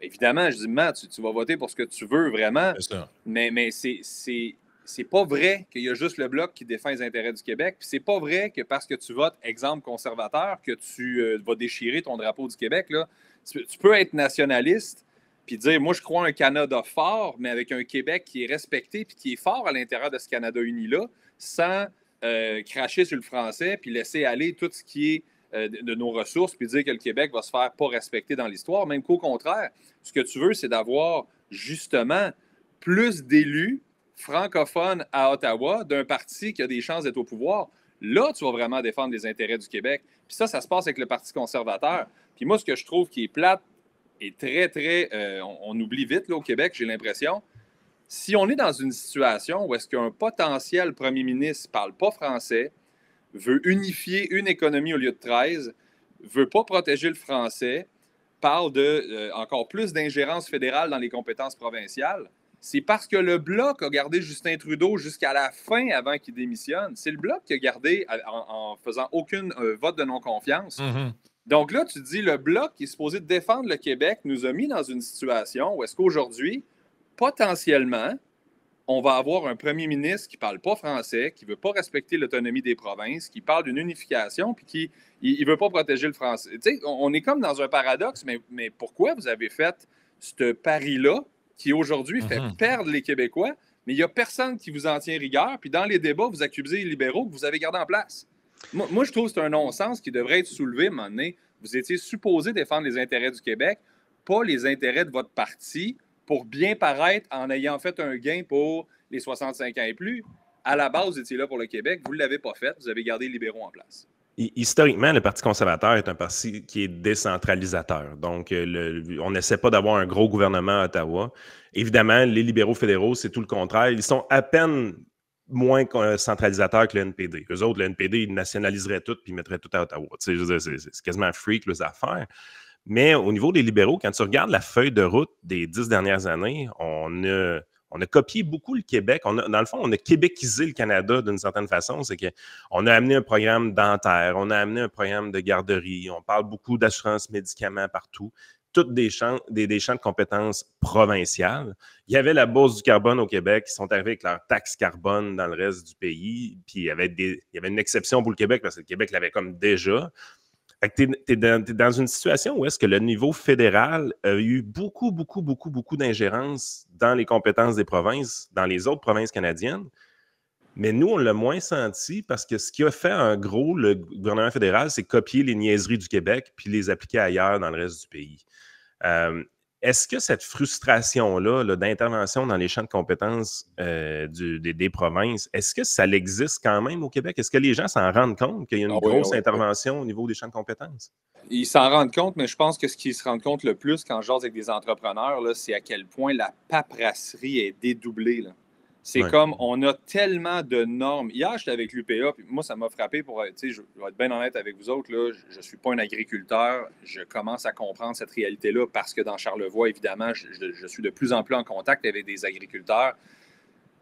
Évidemment, je dis, Matt, tu vas voter pour ce que tu veux vraiment. C'est ça. Mais c'est pas vrai qu'il y a juste le Bloc qui défend les intérêts du Québec. Puis c'est pas vrai que parce que tu votes, exemple, conservateur, que tu vas déchirer ton drapeau du Québec. Là. Tu peux être nationaliste puis dire, moi, je crois un Canada fort, mais avec un Québec qui est respecté puis qui est fort à l'intérieur de ce Canada uni-là, sans cracher sur le français puis laisser aller tout ce qui est de nos ressources, puis dire que le Québec va se faire pas respecter dans l'histoire. Même qu'au contraire, ce que tu veux, c'est d'avoir justement plus d'élus francophones à Ottawa d'un parti qui a des chances d'être au pouvoir. Là, tu vas vraiment défendre les intérêts du Québec. Puis ça se passe avec le Parti conservateur. Puis moi, ce que je trouve qui est plate et très, on oublie vite là, au Québec, j'ai l'impression, si on est dans une situation où est-ce qu'un potentiel premier ministre ne parle pas français, veut unifier une économie au lieu de 13, veut pas protéger le français, parle de encore plus d'ingérence fédérale dans les compétences provinciales, c'est parce que le Bloc a gardé Justin Trudeau jusqu'à la fin avant qu'il démissionne. C'est le Bloc qui a gardé en faisant aucun vote de non-confiance. Mhm. Donc là, tu te dis, le Bloc qui est supposé défendre le Québec nous a mis dans une situation où est-ce qu'aujourd'hui, potentiellement, on va avoir un premier ministre qui ne parle pas français, qui ne veut pas respecter l'autonomie des provinces, qui parle d'une unification, puis qui ne veut pas protéger le français. Tu sais, on est comme dans un paradoxe, mais pourquoi vous avez fait ce pari-là qui aujourd'hui fait perdre les Québécois, mais il n'y a personne qui vous en tient rigueur, puis dans les débats, vous accusez les libéraux que vous avez gardés en place. Moi, je trouve que c'est un non-sens qui devrait être soulevé à un moment donné. Vous étiez supposé défendre les intérêts du Québec, pas les intérêts de votre parti, pour bien paraître en ayant fait un gain pour les 65 ans et plus. À la base, vous étiez là pour le Québec. Vous ne l'avez pas fait. Vous avez gardé les libéraux en place. Historiquement, le Parti conservateur est un parti qui est décentralisateur. Donc, on n'essaie pas d'avoir un gros gouvernement à Ottawa. Évidemment, les libéraux fédéraux, c'est tout le contraire. Ils sont à peine moins centralisateurs que le NPD. Eux autres, le NPD, ils nationaliseraient tout puis ils mettraient tout à Ottawa. Tu sais, c'est quasiment freak, les affaires. Mais au niveau des libéraux, quand tu regardes la feuille de route des 10 dernières années, on a copié beaucoup le Québec. Dans le fond, on a québécisé le Canada d'une certaine façon. C'est qu'on a amené un programme dentaire, on a amené un programme de garderie, on parle beaucoup d'assurance médicaments partout. Toutes des champs de compétences provinciales. Il y avait la Bourse du carbone au Québec, qui sont arrivés avec leur taxe carbone dans le reste du pays. Puis il y avait une exception pour le Québec, parce que le Québec l'avait comme déjà. Fait que t'es dans une situation où est-ce que le niveau fédéral a eu beaucoup d'ingérence dans les compétences des provinces, dans les autres provinces canadiennes. Mais nous, on l'a moins senti parce que ce qui a fait, en gros, le gouvernement fédéral, c'est copier les niaiseries du Québec puis les appliquer ailleurs dans le reste du pays. Est-ce que cette frustration-là d'intervention dans les champs de compétences des provinces, est-ce que ça existe quand même au Québec? Est-ce que les gens s'en rendent compte qu'il y a une grosse intervention au niveau des champs de compétences? Ils s'en rendent compte, mais je pense que ce qu'ils se rendent compte le plus quand je jase avec des entrepreneurs, là, c'est à quel point la paperasserie est dédoublée. Là. C'est comme, on a tellement de normes. Hier, j'étais avec l'UPA, puis moi, ça m'a frappé pour, tu sais, je vais être bien honnête avec vous autres, là, je ne suis pas un agriculteur, je commence à comprendre cette réalité-là parce que dans Charlevoix, évidemment, je suis de plus en plus en contact avec des agriculteurs.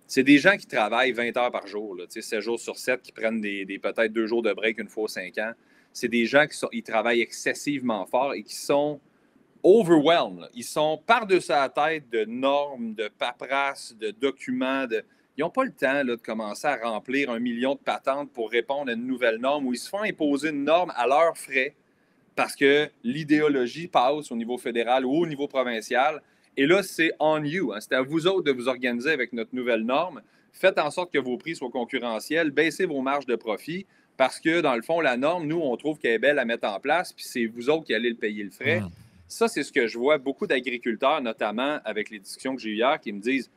C'est des gens qui travaillent 20 heures par jour, là, 7 jours sur 7, qui prennent peut-être 2 jours de break une fois aux 5 ans. C'est des gens qui travaillent excessivement fort et qui sont overwhelmed. Ils sont par-dessus la tête de normes, de paperasse, de documents. Ils n'ont pas le temps là, de commencer à remplir 1 million de patentes pour répondre à une nouvelle norme où ils se font imposer une norme à leurs frais parce que l'idéologie passe au niveau fédéral ou au niveau provincial. Et là, c'est on you. Hein. C'est à vous autres de vous organiser avec notre nouvelle norme. Faites en sorte que vos prix soient concurrentiels. Baissez vos marges de profit parce que, dans le fond, la norme, nous, on trouve qu'elle est belle à mettre en place puis c'est vous autres qui allez le payer le frais. Ça, c'est ce que je vois beaucoup d'agriculteurs, notamment avec les discussions que j'ai eues hier, qui me disent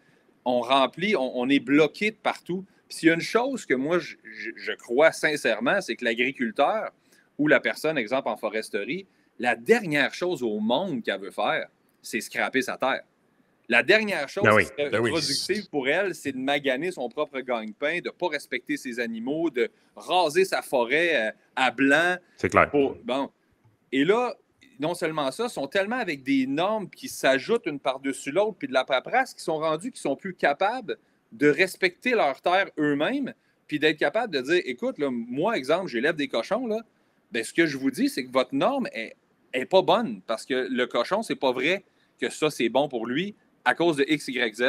on remplit, on est bloqué de partout. Puis s'il y a une chose que moi, je crois sincèrement, c'est que l'agriculteur ou la personne, exemple en foresterie, la dernière chose au monde qu'elle veut faire, c'est scraper sa terre. La dernière chose qui serait productive pour elle, c'est de maganer son propre gagne-pain, de ne pas respecter ses animaux, de raser sa forêt à blanc. C'est clair. Bon. Et là, non seulement ça, sont tellement avec des normes qui s'ajoutent une par-dessus l'autre, puis de la paperasse, qui sont rendus, qui sont plus capables de respecter leur terre eux-mêmes, puis d'être capables de dire, écoute, là, moi, exemple, j'élève des cochons, là, bien, ce que je vous dis, c'est que votre norme est pas bonne, parce que le cochon, c'est pas vrai que ça, c'est bon pour lui à cause de X, Y, Z.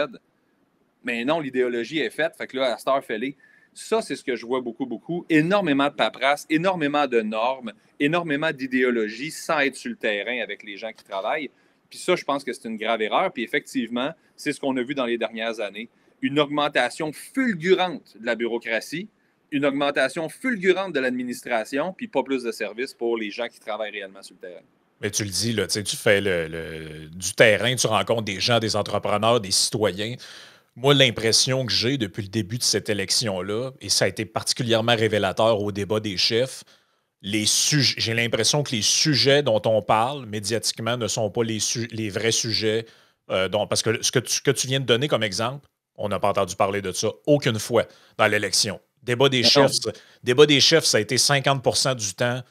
Mais non, l'idéologie est faite, fait que là, à cette heure, fais-les. Ça, c'est ce que je vois beaucoup. Énormément de paperasse, énormément de normes, énormément d'idéologie sans être sur le terrain avec les gens qui travaillent. Puis ça, je pense que c'est une grave erreur. Puis effectivement, c'est ce qu'on a vu dans les dernières années. Une augmentation fulgurante de la bureaucratie. une augmentation fulgurante de l'administration, puis pas plus de services pour les gens qui travaillent réellement sur le terrain. Mais tu le dis, là, tu fais du terrain, tu rencontres des gens, des entrepreneurs, des citoyens. Moi, l'impression que j'ai depuis le début de cette élection-là, et ça a été particulièrement révélateur au débat des chefs, j'ai l'impression que les sujets dont on parle médiatiquement ne sont pas les vrais sujets. Parce que ce que tu viens de donner comme exemple, on n'a pas entendu parler de ça aucune fois dans l'élection. Débat des chefs, ça a été 50% du temps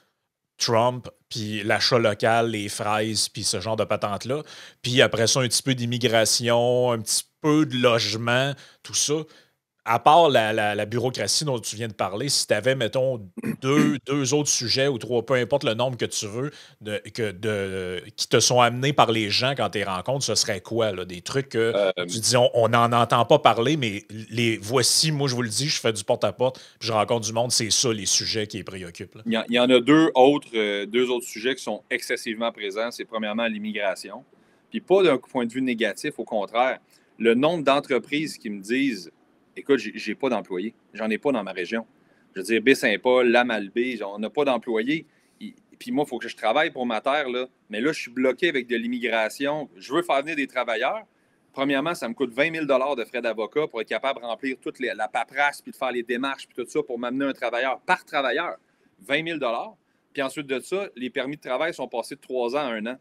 Trump, puis l'achat local, les fraises, puis ce genre de patentes-là. Puis après ça, un petit peu d'immigration, un petit peu de logement, tout ça. À part la bureaucratie dont tu viens de parler, si tu avais, mettons, deux autres sujets ou trois, peu importe le nombre que tu veux, qui te sont amenés par les gens quand tu les rencontres, ce serait quoi? Là? Des trucs que tu dis, on n'en entend pas parler, mais voici, moi je vous le dis, je fais du porte-à-porte, puis je rencontre du monde, c'est ça les sujets qui les préoccupent. Là. Il y en a deux autres sujets qui sont excessivement présents. C'est premièrement l'immigration. Puis pas d'un point de vue négatif, au contraire. Le nombre d'entreprises qui me disent écoute, j'ai pas d'employés. J'en ai pas dans ma région. Je veux dire, Baie-Saint-Paul, Lamalbé, on n'a pas d'employés. Puis moi, il faut que je travaille pour ma terre, là. Mais là, je suis bloqué avec de l'immigration. Je veux faire venir des travailleurs. Premièrement, ça me coûte 20 000 de frais d'avocat pour être capable de remplir toute la paperasse, puis de faire les démarches, puis tout ça, pour m'amener un travailleur par travailleur. 20 000 Puis ensuite de ça, les permis de travail sont passés de 3 ans à 1 an.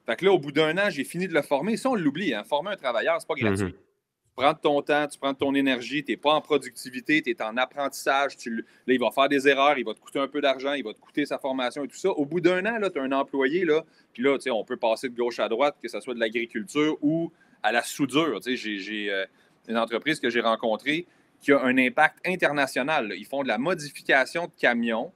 Fait que là, au bout d'1 an, j'ai fini de le former. Ça, on l'oublie. Hein? Former un travailleur, c'est pas gratuit. Tu prends ton temps, tu prends ton énergie, tu n'es pas en productivité, tu es en apprentissage. Là, il va faire des erreurs, il va te coûter un peu d'argent, il va te coûter sa formation et tout ça. Au bout d'1 an, tu as un employé, là, puis là, on peut passer de gauche à droite, que ce soit de l'agriculture ou à la soudure. J'ai une entreprise que j'ai rencontrée qui a un impact international. Là. Ils font de la modification de camions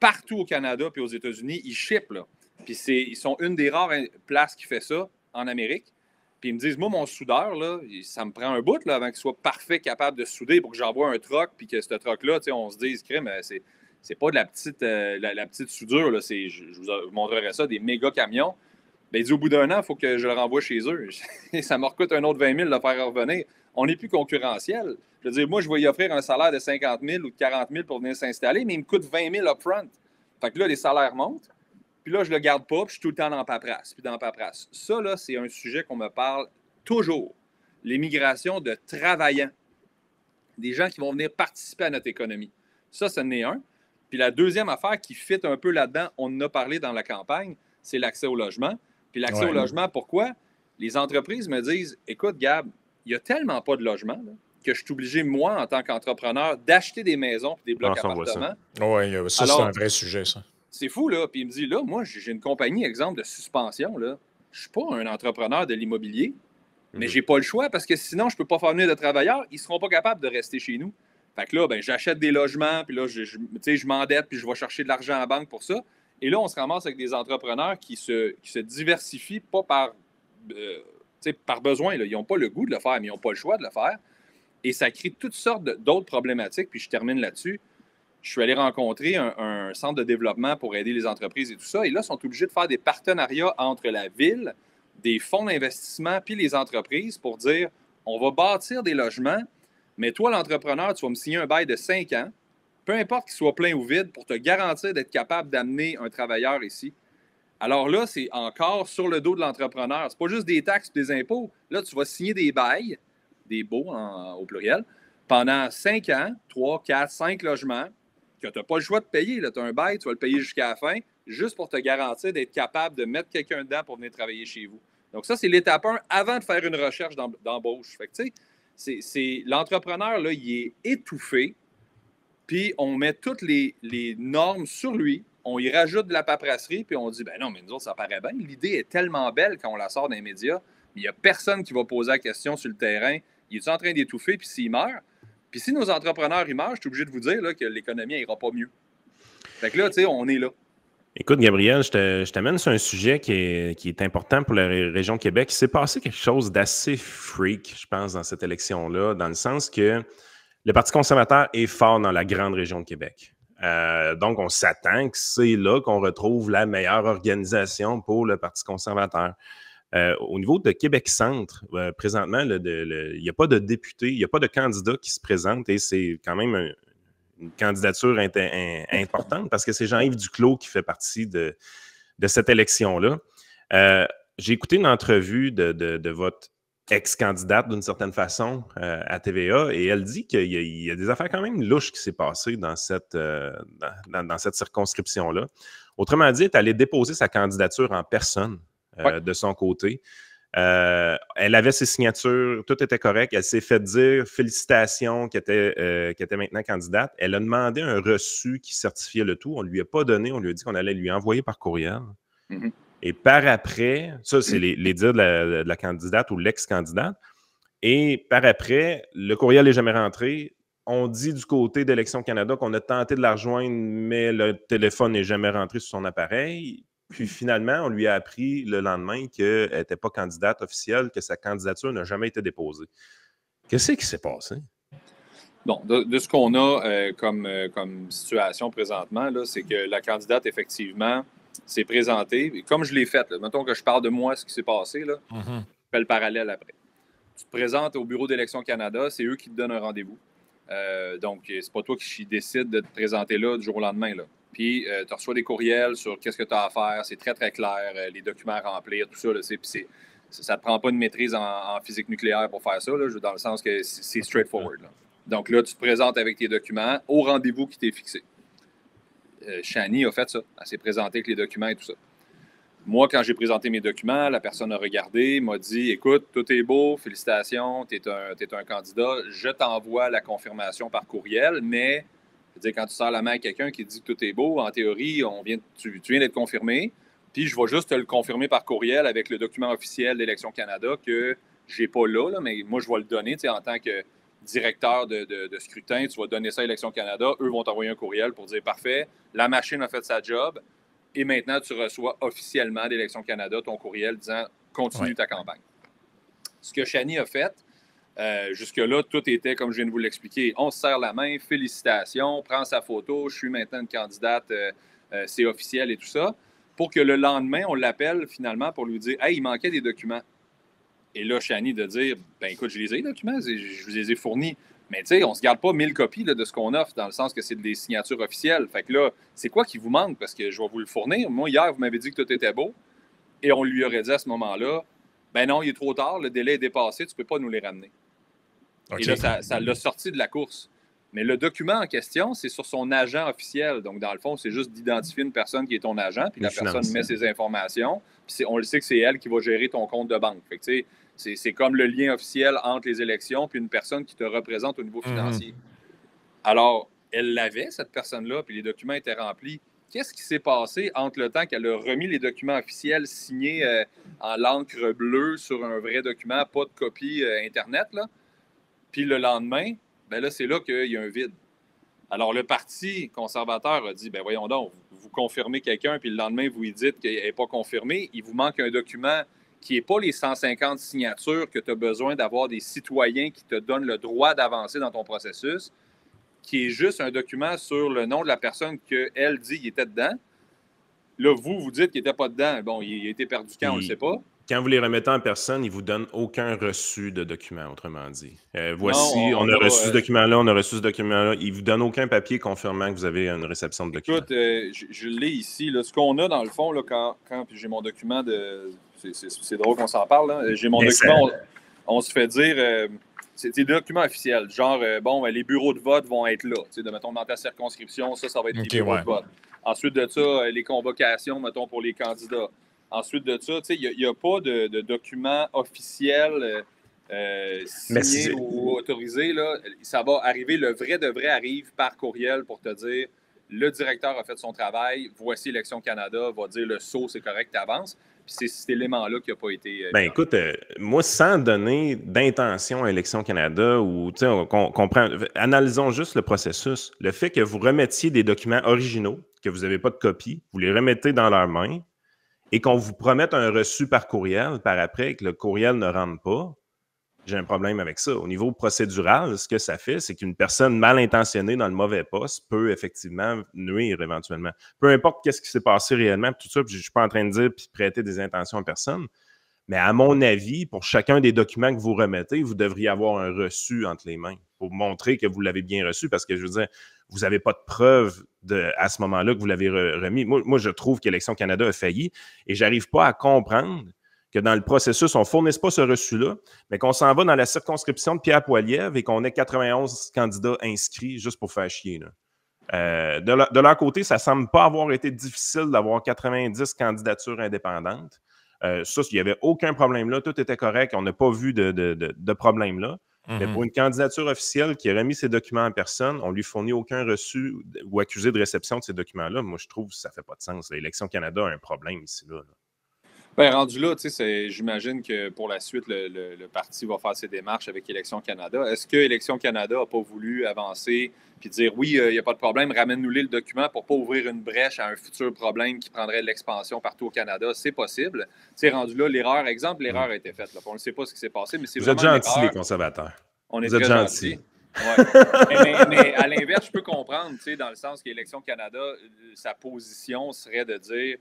partout au Canada puis aux États-Unis. Ils shippent. Là. Puis ils sont une des rares places qui fait ça en Amérique. Puis ils me disent, moi, mon soudeur, là, ça me prend un bout là, avant qu'il soit parfait, capable de souder pour que j'envoie un troc, puis que ce troc-là, on se dise, crème, c'est pas de la petite soudure. Là, je vous montrerai ça, des méga camions. Bien, il dit, au bout d'1 an, il faut que je le renvoie chez eux. Ça me recoûte un autre 20 000 de le faire revenir. On n'est plus concurrentiel. Je veux dire, moi, je vais y offrir un salaire de 50 000 ou de 40 000 pour venir s'installer, mais il me coûte 20 000 upfront. Fait que là, les salaires montent. Puis là, je ne le garde pas, puis je suis tout le temps dans paperasse, puis dans paperasse. Ça, là, c'est un sujet qu'on me parle toujours. L'immigration de travaillants. Des gens qui vont venir participer à notre économie. Ça, c'en est un. Puis la deuxième affaire qui fit un peu là-dedans, on en a parlé dans la campagne, c'est l'accès au logement. Puis l'accès au logement, pourquoi? Les entreprises me disent, écoute, Gab, il n'y a tellement pas de logement là, que je suis obligé, moi, en tant qu'entrepreneur, d'acheter des maisons et des blocs appartements. Oui, ça, c'est un vrai sujet, ça. C'est fou, là. Puis il me dit, là, moi, j'ai une compagnie, exemple, de suspension, là. Je ne suis pas un entrepreneur de l'immobilier, mais je n'ai pas le choix parce que sinon, je ne peux pas faire venir de travailleurs. Ils ne seront pas capables de rester chez nous. Fait que là, ben, j'achète des logements, puis là, je m'endette, puis je vais chercher de l'argent en banque pour ça. Et là, on se ramasse avec des entrepreneurs qui se diversifient pas par besoin. Là. Ils n'ont pas le goût de le faire, mais ils n'ont pas le choix de le faire. Et ça crée toutes sortes d'autres problématiques. Puis je termine là-dessus. Je suis allé rencontrer un centre de développement pour aider les entreprises et tout ça. Et là, ils sont obligés de faire des partenariats entre la ville, des fonds d'investissement puis les entreprises pour dire, on va bâtir des logements, mais toi, l'entrepreneur, tu vas me signer un bail de 5 ans, peu importe qu'il soit plein ou vide, pour te garantir d'être capable d'amener un travailleur ici. Alors là, c'est encore sur le dos de l'entrepreneur. C'est pas juste des taxes et des impôts. Là, tu vas signer des bails, des baux au pluriel, pendant 5 ans, 3, 4, 5 logements, que tu n'as pas le choix de payer. Tu as un bail, tu vas le payer jusqu'à la fin, juste pour te garantir d'être capable de mettre quelqu'un dedans pour venir travailler chez vous. Donc ça, c'est l'étape 1 avant de faire une recherche d'embauche. Fait que, tu sais, l'entrepreneur, là, il est étouffé, puis on met toutes les normes sur lui, on y rajoute de la paperasserie, puis on dit, ben non, mais nous autres, ça paraît bien. L'idée est tellement belle quand on la sort dans les médias, mais il n'y a personne qui va poser la question sur le terrain. Il est en train d'étouffer, puis s'il meurt? Puis si nos entrepreneurs y meurent, je suis obligé de vous dire là, que l'économie n'ira pas mieux. Fait que là, tu sais, on est là. Écoute, Gabriel, je t'amène sur un sujet qui est important pour la région de Québec. Il s'est passé quelque chose d'assez freak, je pense, dans cette élection-là, dans le sens que le Parti conservateur est fort dans la grande région de Québec. Donc, on s'attend que c'est là qu'on retrouve la meilleure organisation pour le Parti conservateur. Au niveau de Québec-Centre, présentement, il n'y a pas de député, il n'y a pas de candidat qui se présente et c'est quand même une candidature importante parce que c'est Jean-Yves Duclos qui fait partie de cette élection-là. J'ai écouté une entrevue de votre ex-candidate, d'une certaine façon, à TVA, et elle dit qu'il y a des affaires quand même louches qui s'est passées dans cette circonscription-là. Autrement dit, elle est allée déposer sa candidature en personne de son côté. Elle avait ses signatures, tout était correct. Elle s'est fait dire félicitations qu'elle était maintenant candidate. Elle a demandé un reçu qui certifiait le tout. On ne lui a pas donné, on lui a dit qu'on allait lui envoyer par courriel. Mm-hmm. Et par après, ça, c'est les dires de la candidate ou l'ex-candidate. Et par après, le courriel n'est jamais rentré. On dit du côté d'Élections Canada qu'on a tenté de la rejoindre, mais le téléphone n'est jamais rentré sur son appareil. Puis finalement, on lui a appris le lendemain qu'elle n'était pas candidate officielle, que sa candidature n'a jamais été déposée. Qu'est-ce qui s'est passé? Bon, de ce qu'on a comme situation présentement, c'est que la candidate, effectivement, s'est présentée. Comme je l'ai fait, là, mettons que je parle de moi, ce qui s'est passé, là, je fais le parallèle après. Tu te présentes au bureau d'Élections Canada, c'est eux qui te donnent un rendez-vous. Donc, c'est pas toi qui décide de te présenter là du jour au lendemain. Là. Puis, tu reçois des courriels sur qu'est-ce que tu as à faire. C'est très, très clair. Les documents à remplir, tout ça. Là, puis ça ne te prend pas une maîtrise en physique nucléaire pour faire ça, là, dans le sens que c'est straightforward. Là. Donc là, tu te présentes avec tes documents au rendez-vous qui t'est fixé. Shani a fait ça. Elle s'est présentée avec les documents et tout ça. Moi, quand j'ai présenté mes documents, la personne a regardé, m'a dit « Écoute, tout est beau, félicitations, tu es un candidat. Je t'envoie la confirmation par courriel, mais je veux dire, quand tu sers la main à quelqu'un qui dit que tout est beau, en théorie, tu viens d'être confirmé, puis je vais juste te le confirmer par courriel avec le document officiel d'Élections Canada que je n'ai pas là, mais moi, je vais le donner en tant que directeur de scrutin. Tu vas donner ça à Élections Canada. Eux vont t'envoyer un courriel pour dire « Parfait, la machine a fait sa job. » Et maintenant, tu reçois officiellement d'Élections Canada ton courriel disant « Continue ta campagne. » Ce que Shani a fait, jusque-là, tout était, comme je viens de vous l'expliquer, on se serre la main, félicitations, prends sa photo, je suis maintenant une candidate, c'est officiel et tout ça, pour que le lendemain, on l'appelle finalement pour lui dire « Hey, il manquait des documents. » Et là, Shani de dire « Ben écoute, je les ai, les documents, je vous les ai fournis. » Mais tu sais, on ne se garde pas 1000 copies là, de ce qu'on offre, dans le sens que c'est des signatures officielles. Fait que là, c'est quoi qui vous manque? Parce que je vais vous le fournir. Moi, hier, vous m'avez dit que tout était beau. Et on lui aurait dit à ce moment-là, ben non, il est trop tard, le délai est dépassé, tu ne peux pas nous les ramener. Okay. Et là, ça l'a sorti de la course. Mais le document en question, c'est sur son agent officiel. Donc, dans le fond, c'est juste d'identifier une personne qui est ton agent, puis la personne met ses informations. Puis on le sait que c'est elle qui va gérer ton compte de banque. Fait que, tu sais, c'est comme le lien officiel entre les élections puis une personne qui te représente au niveau financier. Alors, elle l'avait, cette personne-là, puis les documents étaient remplis. Qu'est-ce qui s'est passé entre le temps qu'elle a remis les documents officiels signés en l'encre bleue sur un vrai document, pas de copie Internet, là, puis le lendemain, ben là, c'est là qu'il y a un vide. Alors, le Parti conservateur a dit, ben voyons donc, vous confirmez quelqu'un, puis le lendemain, vous lui dites qu'il n'est pas confirmé. Il vous manque un document qui n'est pas les 150 signatures que tu as besoin d'avoir des citoyens qui te donnent le droit d'avancer dans ton processus, qui est juste un document sur le nom de la personne qu'elle dit qu'il était dedans. Là, vous dites qu'il n'était pas dedans. Bon, il a été perdu quand, on ne le sait pas. Quand vous les remettez en personne, ils ne vous donnent aucun reçu de document, autrement dit. Voici, on a reçu ce document-là, on a reçu ce document-là. Ils ne vous donnent aucun papier confirmant que vous avez une réception de document. Écoute, je l'ai ici. Là, ce qu'on a, dans le fond, là, quand j'ai mon document de... C'est drôle qu'on s'en parle. Là. J'ai mon document, on se fait dire... c'est des documents officiels. Genre, les bureaux de vote vont être là. Mettons, dans ta circonscription, ça va être les bureaux de vote. Ensuite de ça, les convocations, mettons, pour les candidats. Ensuite de ça, il n'y a pas de document officiel signé ou autorisé. Là. Ça va arriver, le vrai de vrai arrive par courriel pour te dire le directeur a fait son travail, voici Élections Canada, va dire le saut, c'est correct, tu avances. Puis c'est cet élément-là qui n'a pas été... écoute, moi, sans donner d'intention à Élections Canada, ou on comprend, analysons juste le processus. Le fait que vous remettiez des documents originaux, que vous n'avez pas de copie, vous les remettez dans leurs mains, et qu'on vous promette un reçu par courriel par après, et que le courriel ne rentre pas, j'ai un problème avec ça. Au niveau procédural, ce que ça fait, c'est qu'une personne mal intentionnée dans le mauvais poste peut effectivement nuire éventuellement. Peu importe qu'est-ce qui s'est passé réellement, tout ça, puis je ne suis pas en train de dire puis prêter des intentions à personne, mais à mon avis, pour chacun des documents que vous remettez, vous devriez avoir un reçu entre les mains. pour montrer que vous l'avez bien reçu, parce que je veux dire, vous n'avez pas de preuve à ce moment-là que vous l'avez remis. Moi, je trouve qu'Élections Canada a failli et je n'arrive pas à comprendre que dans le processus, on ne fournisse pas ce reçu-là, mais qu'on s'en va dans la circonscription de Pierre Poilievre et qu'on ait 91 candidats inscrits juste pour faire chier. Là. De leur côté, ça ne semble pas avoir été difficile d'avoir 90 candidatures indépendantes. Ça, il n'y avait aucun problème là. Tout était correct. On n'a pas vu de problème là. Mais pour une candidature officielle qui a remis ses documents en personne, on ne lui fournit aucun reçu ou accusé de réception de ces documents-là. Moi, je trouve que ça ne fait pas de sens. L'Élection Canada a un problème ici. Là. Bien, rendu là, j'imagine que pour la suite, le parti va faire ses démarches avec Élections Canada. Est-ce que Élections Canada n'a pas voulu avancer puis dire oui, il n'y a pas de problème, ramène-nous-les le document pour ne pas ouvrir une brèche à un futur problème qui prendrait de l'expansion partout au Canada? C'est possible. Rendu là, l'erreur a été faite. Là. On ne sait pas ce qui s'est passé, mais c'est Vous vraiment. Vous êtes gentils, les conservateurs. On est Vous très êtes gentils. Ouais. mais à l'inverse, je peux comprendre, dans le sens qu'Élections Canada, sa position serait de dire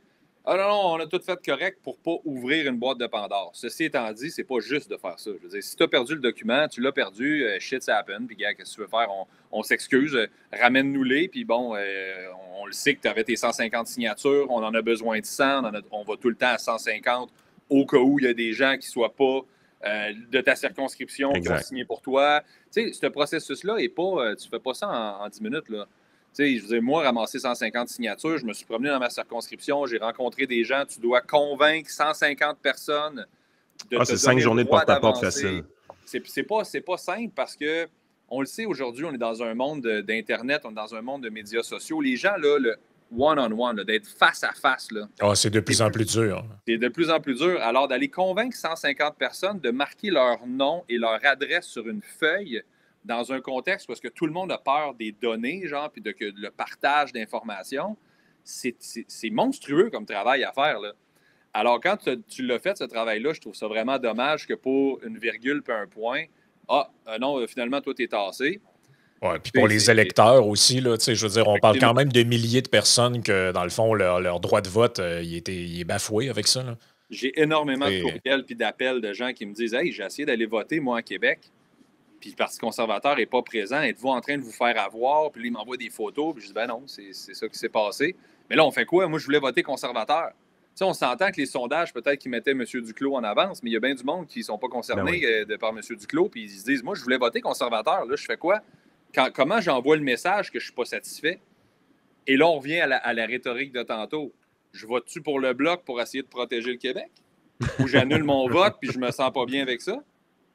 ah non, on a tout fait correct pour ne pas ouvrir une boîte de Pandore. Ceci étant dit, c'est pas juste de faire ça. Je veux dire, si tu as perdu le document, tu l'as perdu, shit's happen, puis gars, qu'est-ce que tu veux faire? On s'excuse, ramène-nous-les, puis bon, on le sait que tu avais tes 150 signatures, on en a besoin de 100, on va tout le temps à 150 au cas où il y a des gens qui ne soient pas de ta circonscription qui ont signé pour toi. Tu sais, ce processus-là est pas. Tu fais pas ça en 10 minutes, là. Tu sais, je veux dire, moi, ramasser 150 signatures, je me suis promené dans ma circonscription, j'ai rencontré des gens, tu dois convaincre 150 personnes de te c'est 5 journées de porte-à-porte facile. C'est pas simple parce que, on le sait aujourd'hui, on est dans un monde d'Internet, on est dans un monde de médias sociaux. Les gens, là, le one-on-one, d'être face à face, là. C'est de plus en plus dur. C'est de plus en plus dur. Alors, d'aller convaincre 150 personnes de marquer leur nom et leur adresse sur une feuille dans un contexte où est-ce que tout le monde a peur des données, genre, puis que le partage d'informations, c'est monstrueux comme travail à faire, là. Alors, quand tu l'as fait, ce travail-là, je trouve ça vraiment dommage que pour une virgule puis un point, non, finalement, toi, t'es tassé. Oui, puis pour les électeurs aussi, là, je veux dire, on parle quand même de milliers de personnes que, dans le fond, leur droit de vote, il est bafoué avec ça. Là. J'ai énormément de courriels puis d'appels de gens qui me disent « Hey, j'ai essayé d'aller voter, moi, à Québec, puis le Parti conservateur n'est pas présent. Êtes-vous en train de vous faire avoir? » Puis là, ils m'envoient des photos, puis je dis « Ben non, c'est ça qui s'est passé. » Mais là, on fait quoi? Moi, je voulais voter conservateur. Tu sais, on s'entend que les sondages, peut-être qu'ils mettaient M. Duclos en avance, mais il y a bien du monde qui ne sont pas concernés par M. Duclos, puis ils se disent « Moi, je voulais voter conservateur. Là, je fais quoi? » Comment j'envoie le message que je ne suis pas satisfait? Et là, on revient à la rhétorique de tantôt. Je vote-tu pour le Bloc pour essayer de protéger le Québec? Ou j'annule mon vote puis je me sens pas bien avec ça? Tu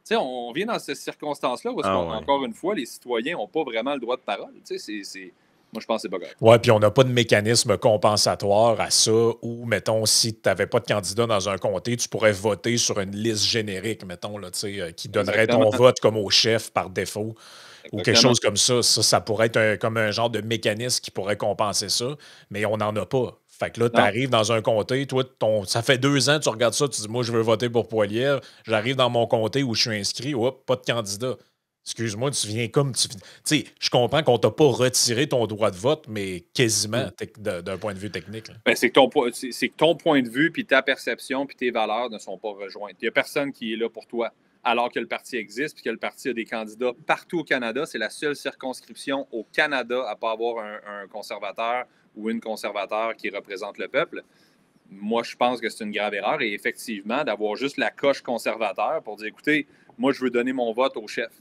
sais, on vient dans ces circonstances-là où, encore une fois, les citoyens n'ont pas vraiment le droit de parole. Tu sais, moi, je pense que c'est pas grave. Oui, puis on n'a pas de mécanisme compensatoire à ça où, mettons, si tu n'avais pas de candidat dans un comté, tu pourrais voter sur une liste générique, mettons, là, qui donnerait ton vote comme au chef par défaut. Ou quelque chose comme ça. Ça pourrait être comme un genre de mécanisme qui pourrait compenser ça, mais on n'en a pas. Fait que là, tu arrives dans un comté, toi, ça fait 2 ans, tu regardes ça, tu dis, moi, je veux voter pour Poilievre. J'arrive dans mon comté où je suis inscrit, pas de candidat. Excuse-moi, tu viens comme... Tu sais, je comprends qu'on t'a pas retiré ton droit de vote, mais quasiment d'un point de vue technique. Ben, c'est que ton point de vue, puis ta perception, puis tes valeurs ne sont pas rejointes. Il n'y a personne qui est là pour toi. Alors que le parti existe, puis que le parti a des candidats partout au Canada. C'est la seule circonscription au Canada à ne pas avoir un conservateur ou une conservateur qui représente le peuple. Moi, je pense que c'est une grave erreur. Et effectivement, d'avoir juste la coche conservateur pour dire, écoutez, moi, je veux donner mon vote au chef.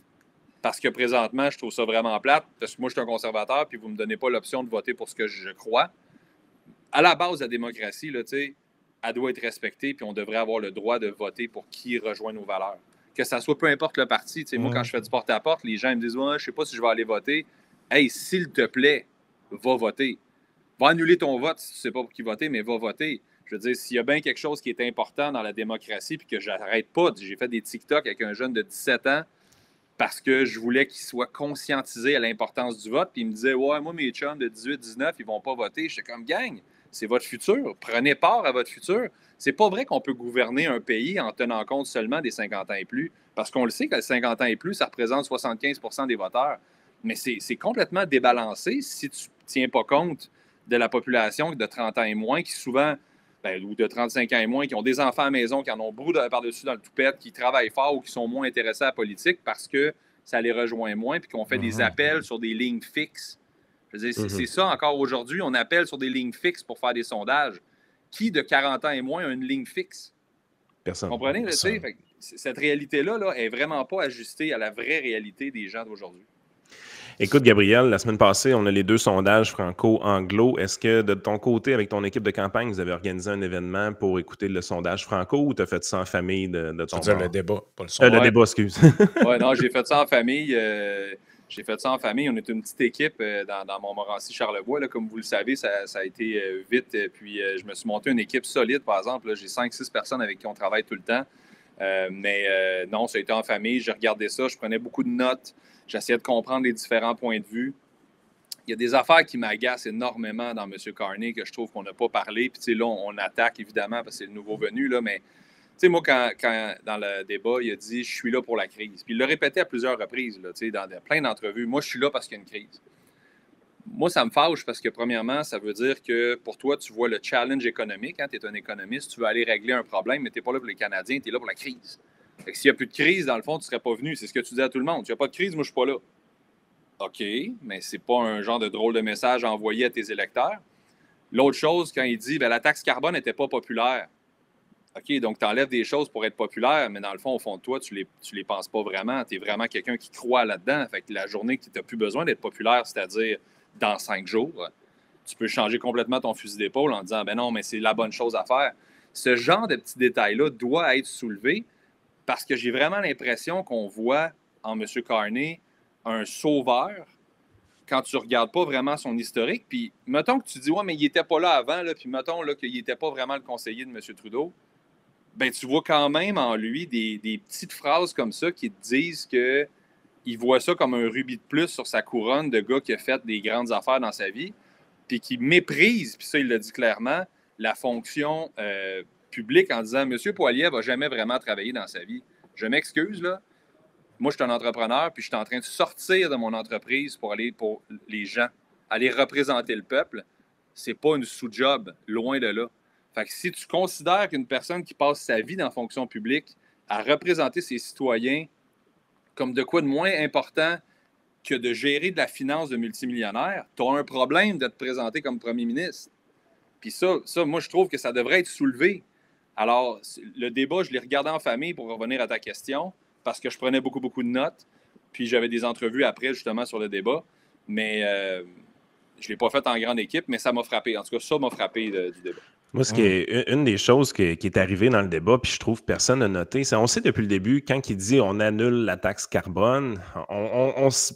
Parce que présentement, je trouve ça vraiment plate, parce que moi, je suis un conservateur, puis vous ne me donnez pas l'option de voter pour ce que je crois. À la base, la démocratie, là, elle doit être respectée, puis on devrait avoir le droit de voter pour qui rejoint nos valeurs. Que ça soit peu importe le parti. Moi, quand je fais du porte-à-porte, les gens me disent « Ouais, je sais pas si je vais aller voter. » Hey, s'il te plaît, va voter. Va annuler ton vote si tu ne sais pas pour qui voter, mais va voter. Je veux dire, s'il y a bien quelque chose qui est important dans la démocratie puis que j'arrête pas, j'ai fait des TikTok avec un jeune de 17 ans parce que je voulais qu'il soit conscientisé à l'importance du vote. Puis il me disait « Ouais, moi, mes chums de 18-19, ils vont pas voter. » J'étais comme « Gang, c'est votre futur. Prenez part à votre futur. » C'est pas vrai qu'on peut gouverner un pays en tenant compte seulement des 50 ans et plus, parce qu'on le sait que les 50 ans et plus, ça représente 75 % des voteurs. Mais c'est complètement débalancé si tu ne tiens pas compte de la population de 30 ans et moins, qui souvent, ou de 35 ans et moins, qui ont des enfants à la maison, qui en ont brou par-dessus dans le toupette, qui travaillent fort ou qui sont moins intéressés à la politique parce que ça les rejoint moins, puis qu'on fait des appels sur des lignes fixes. Je veux dire, c'est ça encore aujourd'hui. On appelle sur des lignes fixes pour faire des sondages. Qui de 40 ans et moins a une ligne fixe? Personne. Vous comprenez? Cette réalité-là là, est vraiment pas ajustée à la vraie réalité des gens d'aujourd'hui. Écoute, Gabriel, la semaine passée, on a les 2 sondages franco-anglo. Est-ce que de ton côté, avec ton équipe de campagne, vous avez organisé un événement pour écouter le sondage franco ou tu as fait ça en famille de ton bord? Le débat, pas le sondage. Le débat, excuse. Oui, non, j'ai fait ça en famille. On est une petite équipe dans Montmorency-Charlevoix. Là, comme vous le savez, ça a été vite. Puis je me suis monté une équipe solide, par exemple. Là, j'ai 5-6 personnes avec qui on travaille tout le temps. Non, ça a été en famille. J'ai regardé ça. Je prenais beaucoup de notes. J'essayais de comprendre les différents points de vue. Il y a des affaires qui m'agacent énormément dans M. Carney que je trouve qu'on n'a pas parlé. Puis là, on attaque évidemment parce que c'est le nouveau venu, là, mais moi, quand dans le débat, il a dit « Je suis là pour la crise ». Puis il l'a répété à plusieurs reprises, là, dans plein d'entrevues. « Moi, je suis là parce qu'il y a une crise ». Moi, ça me fâche parce que, premièrement, ça veut dire que pour toi, tu vois le challenge économique. Hein, tu es un économiste, tu veux aller régler un problème, mais tu n'es pas là pour les Canadiens, tu es là pour la crise. Fait que s'il n'y a plus de crise, dans le fond, tu ne serais pas venu. C'est ce que tu dis à tout le monde. Il n'y a pas de crise, moi, je ne suis pas là. OK, mais ce n'est pas un genre de drôle de message à envoyer à tes électeurs. L'autre chose, quand il dit la taxe carbone n'était pas populaire. OK, donc tu enlèves des choses pour être populaire, mais dans le fond, au fond de toi, tu les penses pas vraiment. Tu es vraiment quelqu'un qui croit là-dedans. Fait que la journée que tu n'as plus besoin d'être populaire, c'est-à-dire dans 5 jours, tu peux changer complètement ton fusil d'épaule en disant non, mais c'est la bonne chose à faire. Ce genre de petits détails-là doit être soulevé parce que j'ai vraiment l'impression qu'on voit en M. Carney un sauveur quand tu ne regardes pas vraiment son historique. Puis mettons que tu dis mais il n'était pas là avant, là, puis mettons là, qu'il n'était pas vraiment le conseiller de M. Trudeau. Ben, tu vois quand même en lui des petites phrases comme ça qui te disent qu'il voit ça comme un rubis de plus sur sa couronne de gars qui a fait des grandes affaires dans sa vie, puis qui méprise, puis ça, il l'a dit clairement, la fonction publique en disant « M. Poilievre n'a jamais vraiment travaillé dans sa vie. Je m'excuse, là. Moi, je suis un entrepreneur, puis je suis en train de sortir de mon entreprise pour aller pour les gens, aller représenter le peuple. C'est pas une sous-job, loin de là. Fait que si tu considères qu'une personne qui passe sa vie dans la fonction publique à représenter ses citoyens comme de quoi de moins important que de gérer de la finance de multimillionnaires, tu as un problème de te présenter comme premier ministre. Puis ça, moi, je trouve que ça devrait être soulevé. Alors, le débat, je l'ai regardé en famille pour revenir à ta question, parce que je prenais beaucoup, beaucoup de notes, puis j'avais des entrevues après, justement, sur le débat, mais je ne l'ai pas fait en grande équipe, mais ça m'a frappé. En tout cas, ça m'a frappé du débat. Moi, ce qui est une des choses qui est arrivée dans le débat, puis je trouve que personne n'a noté, c'est on sait depuis le début, quand il dit on annule la taxe carbone,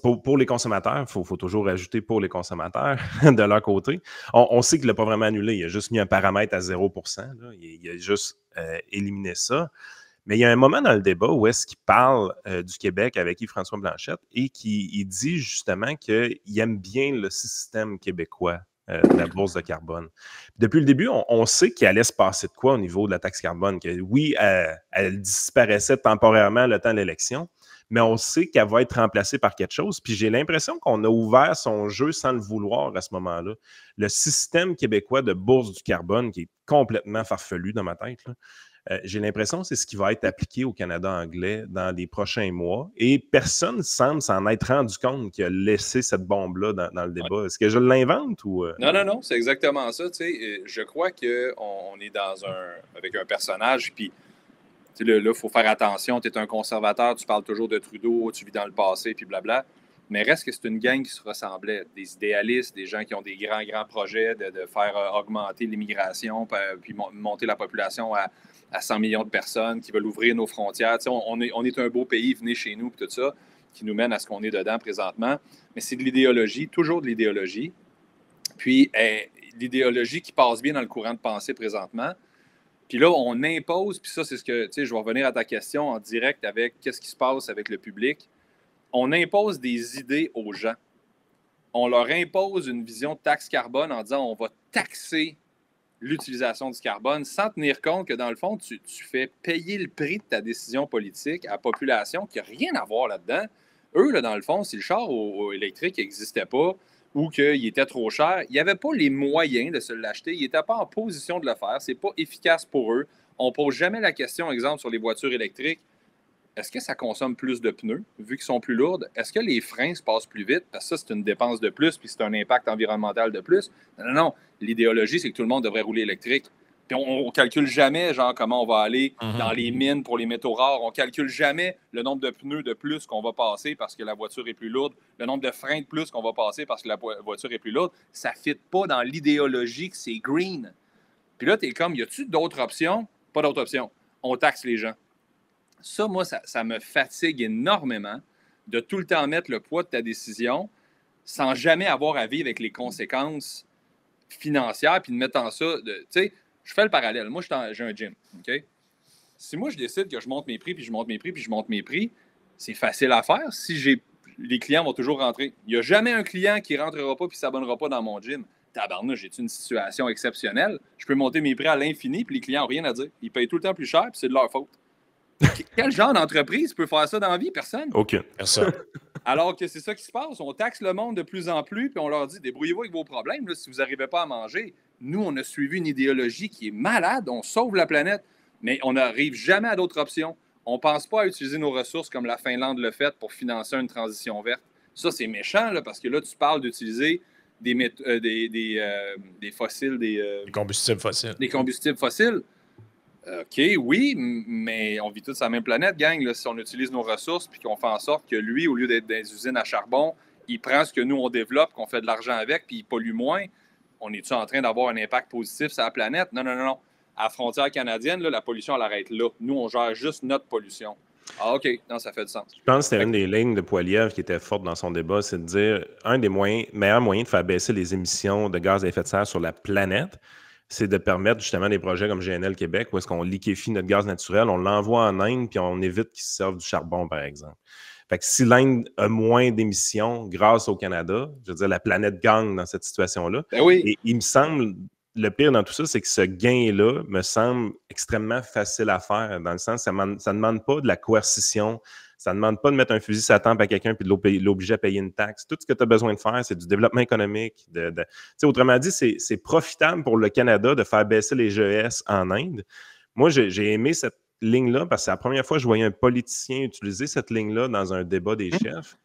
pour les consommateurs, il faut toujours ajouter pour les consommateurs de leur côté, on sait qu'il ne l'a pas vraiment annulé, il a juste mis un paramètre à 0%, là, il a juste éliminé ça. Mais il y a un moment dans le débat où est-ce qu'il parle du Québec avec Yves-François Blanchette et il dit justement qu'il aime bien le système québécois de la bourse de carbone. Depuis le début, on sait qu'il allait se passer de quoi au niveau de la taxe carbone. Que oui, elle disparaissait temporairement le temps de l'élection, mais on sait qu'elle va être remplacée par quelque chose. Puis j'ai l'impression qu'on a ouvert son jeu sans le vouloir à ce moment-là. Le système québécois de bourse du carbone, qui est complètement farfelu dans ma tête, là, j'ai l'impression que c'est ce qui va être appliqué au Canada anglais dans les prochains mois. Et personne ne semble s'en être rendu compte qu'il a laissé cette bombe-là dans le débat. Est-ce que je l'invente ou... Non, c'est exactement ça. Je crois qu'on est avec un personnage, puis là, il faut faire attention. Tu es un conservateur, tu parles toujours de Trudeau, tu vis dans le passé, puis blabla. Mais reste que c'est une gang qui se ressemblait. Des idéalistes, des gens qui ont des grands projets de faire augmenter l'immigration, puis monter la population à 100 millions de personnes, qui veulent ouvrir nos frontières. On est un beau pays, venez chez nous, puis tout ça, qui nous mène à ce qu'on est dedans présentement. Mais c'est de l'idéologie, toujours de l'idéologie. Puis l'idéologie qui passe bien dans le courant de pensée présentement. Puis là, on impose, puis ça, c'est ce que, je vais revenir à ta question en direct avec qu'est-ce qui se passe avec le public. On impose des idées aux gens. On leur impose une vision de taxe carbone en disant on va taxer l'utilisation du carbone sans tenir compte que, dans le fond, tu fais payer le prix de ta décision politique à la population qui n'a rien à voir là-dedans. Eux, là, dans le fond, si le char électrique n'existait pas ou qu'il était trop cher, ils n'avaient pas les moyens de se l'acheter. Ils n'étaient pas en position de le faire. Ce n'est pas efficace pour eux. On ne pose jamais la question, exemple, sur les voitures électriques. est-ce que ça consomme plus de pneus, vu qu'ils sont plus lourds? Est-ce que les freins se passent plus vite? Parce que ça, c'est une dépense de plus, puis c'est un impact environnemental de plus. Non. L'idéologie, c'est que tout le monde devrait rouler électrique. Puis on ne calcule jamais, genre, comment on va aller dans les mines pour les métaux rares. On ne calcule jamais le nombre de pneus de plus qu'on va passer parce que la voiture est plus lourde, le nombre de freins de plus qu'on va passer parce que la voiture est plus lourde. Ça ne fit pas dans l'idéologie que c'est green. Puis là, tu es comme, y a-tu d'autres options? Pas d'autres options. On taxe les gens. Ça, moi, ça me fatigue énormément de tout le temps mettre le poids de ta décision sans jamais avoir à vivre avec les conséquences financières puis de mettre en ça. Tu sais, je fais le parallèle. Moi, j'ai un gym. OK? Si moi, je décide que je monte mes prix, puis je monte mes prix, puis je monte mes prix, c'est facile à faire si les clients vont toujours rentrer. Il n'y a jamais un client qui ne rentrera pas puis ne s'abonnera pas dans mon gym. Tabarnouche, j'ai une situation exceptionnelle. Je peux monter mes prix à l'infini, puis les clients n'ont rien à dire. Ils payent tout le temps plus cher, puis c'est de leur faute. Quel genre d'entreprise peut faire ça dans la vie? Personne. Aucune. Personne. Alors que c'est ça qui se passe. On taxe le monde de plus en plus, puis on leur dit, débrouillez-vous avec vos problèmes là, si vous n'arrivez pas à manger. Nous, on a suivi une idéologie qui est malade. On sauve la planète, mais on n'arrive jamais à d'autres options. On ne pense pas à utiliser nos ressources comme la Finlande le fait pour financer une transition verte. Ça, c'est méchant, là, parce que là, tu parles d'utiliser des fossiles, des combustibles fossiles. Des combustibles fossiles. OK, oui, mais on vit tous sur la même planète, gang. Là, si on utilise nos ressources puis qu'on fait en sorte que lui, au lieu d'être dans des usines à charbon, il prend ce que nous, on développe, qu'on fait de l'argent avec, puis il pollue moins, on est-tu en train d'avoir un impact positif sur la planète? Non. À la frontière canadienne, là, la pollution, elle arrête là. Nous, on gère juste notre pollution. Ah, OK. Non, ça fait du sens. Je pense que c'était une des lignes de Poilievre qui était forte dans son débat, c'est de dire un des meilleurs moyens de faire baisser les émissions de gaz à effet de serre sur la planète, c'est de permettre justement des projets comme GNL Québec où est-ce qu'on liquéfie notre gaz naturel, on l'envoie en Inde, puis on évite qu'ils se servent du charbon, par exemple. Fait que si l'Inde a moins d'émissions grâce au Canada, je veux dire, la planète gagne dans cette situation-là. Ben oui. Et il me semble, le pire dans tout ça, c'est que ce gain-là me semble extrêmement facile à faire, dans le sens ça ne demande pas de la coercition, ça ne demande pas de mettre un fusil sur la tempe à quelqu'un et de l'obliger à payer une taxe. Tout ce que tu as besoin de faire, c'est du développement économique. Autrement dit, c'est profitable pour le Canada de faire baisser les GES en Inde. Moi, j'ai aimé cette ligne-là parce que c'est la première fois que je voyais un politicien utiliser cette ligne-là dans un débat des chefs.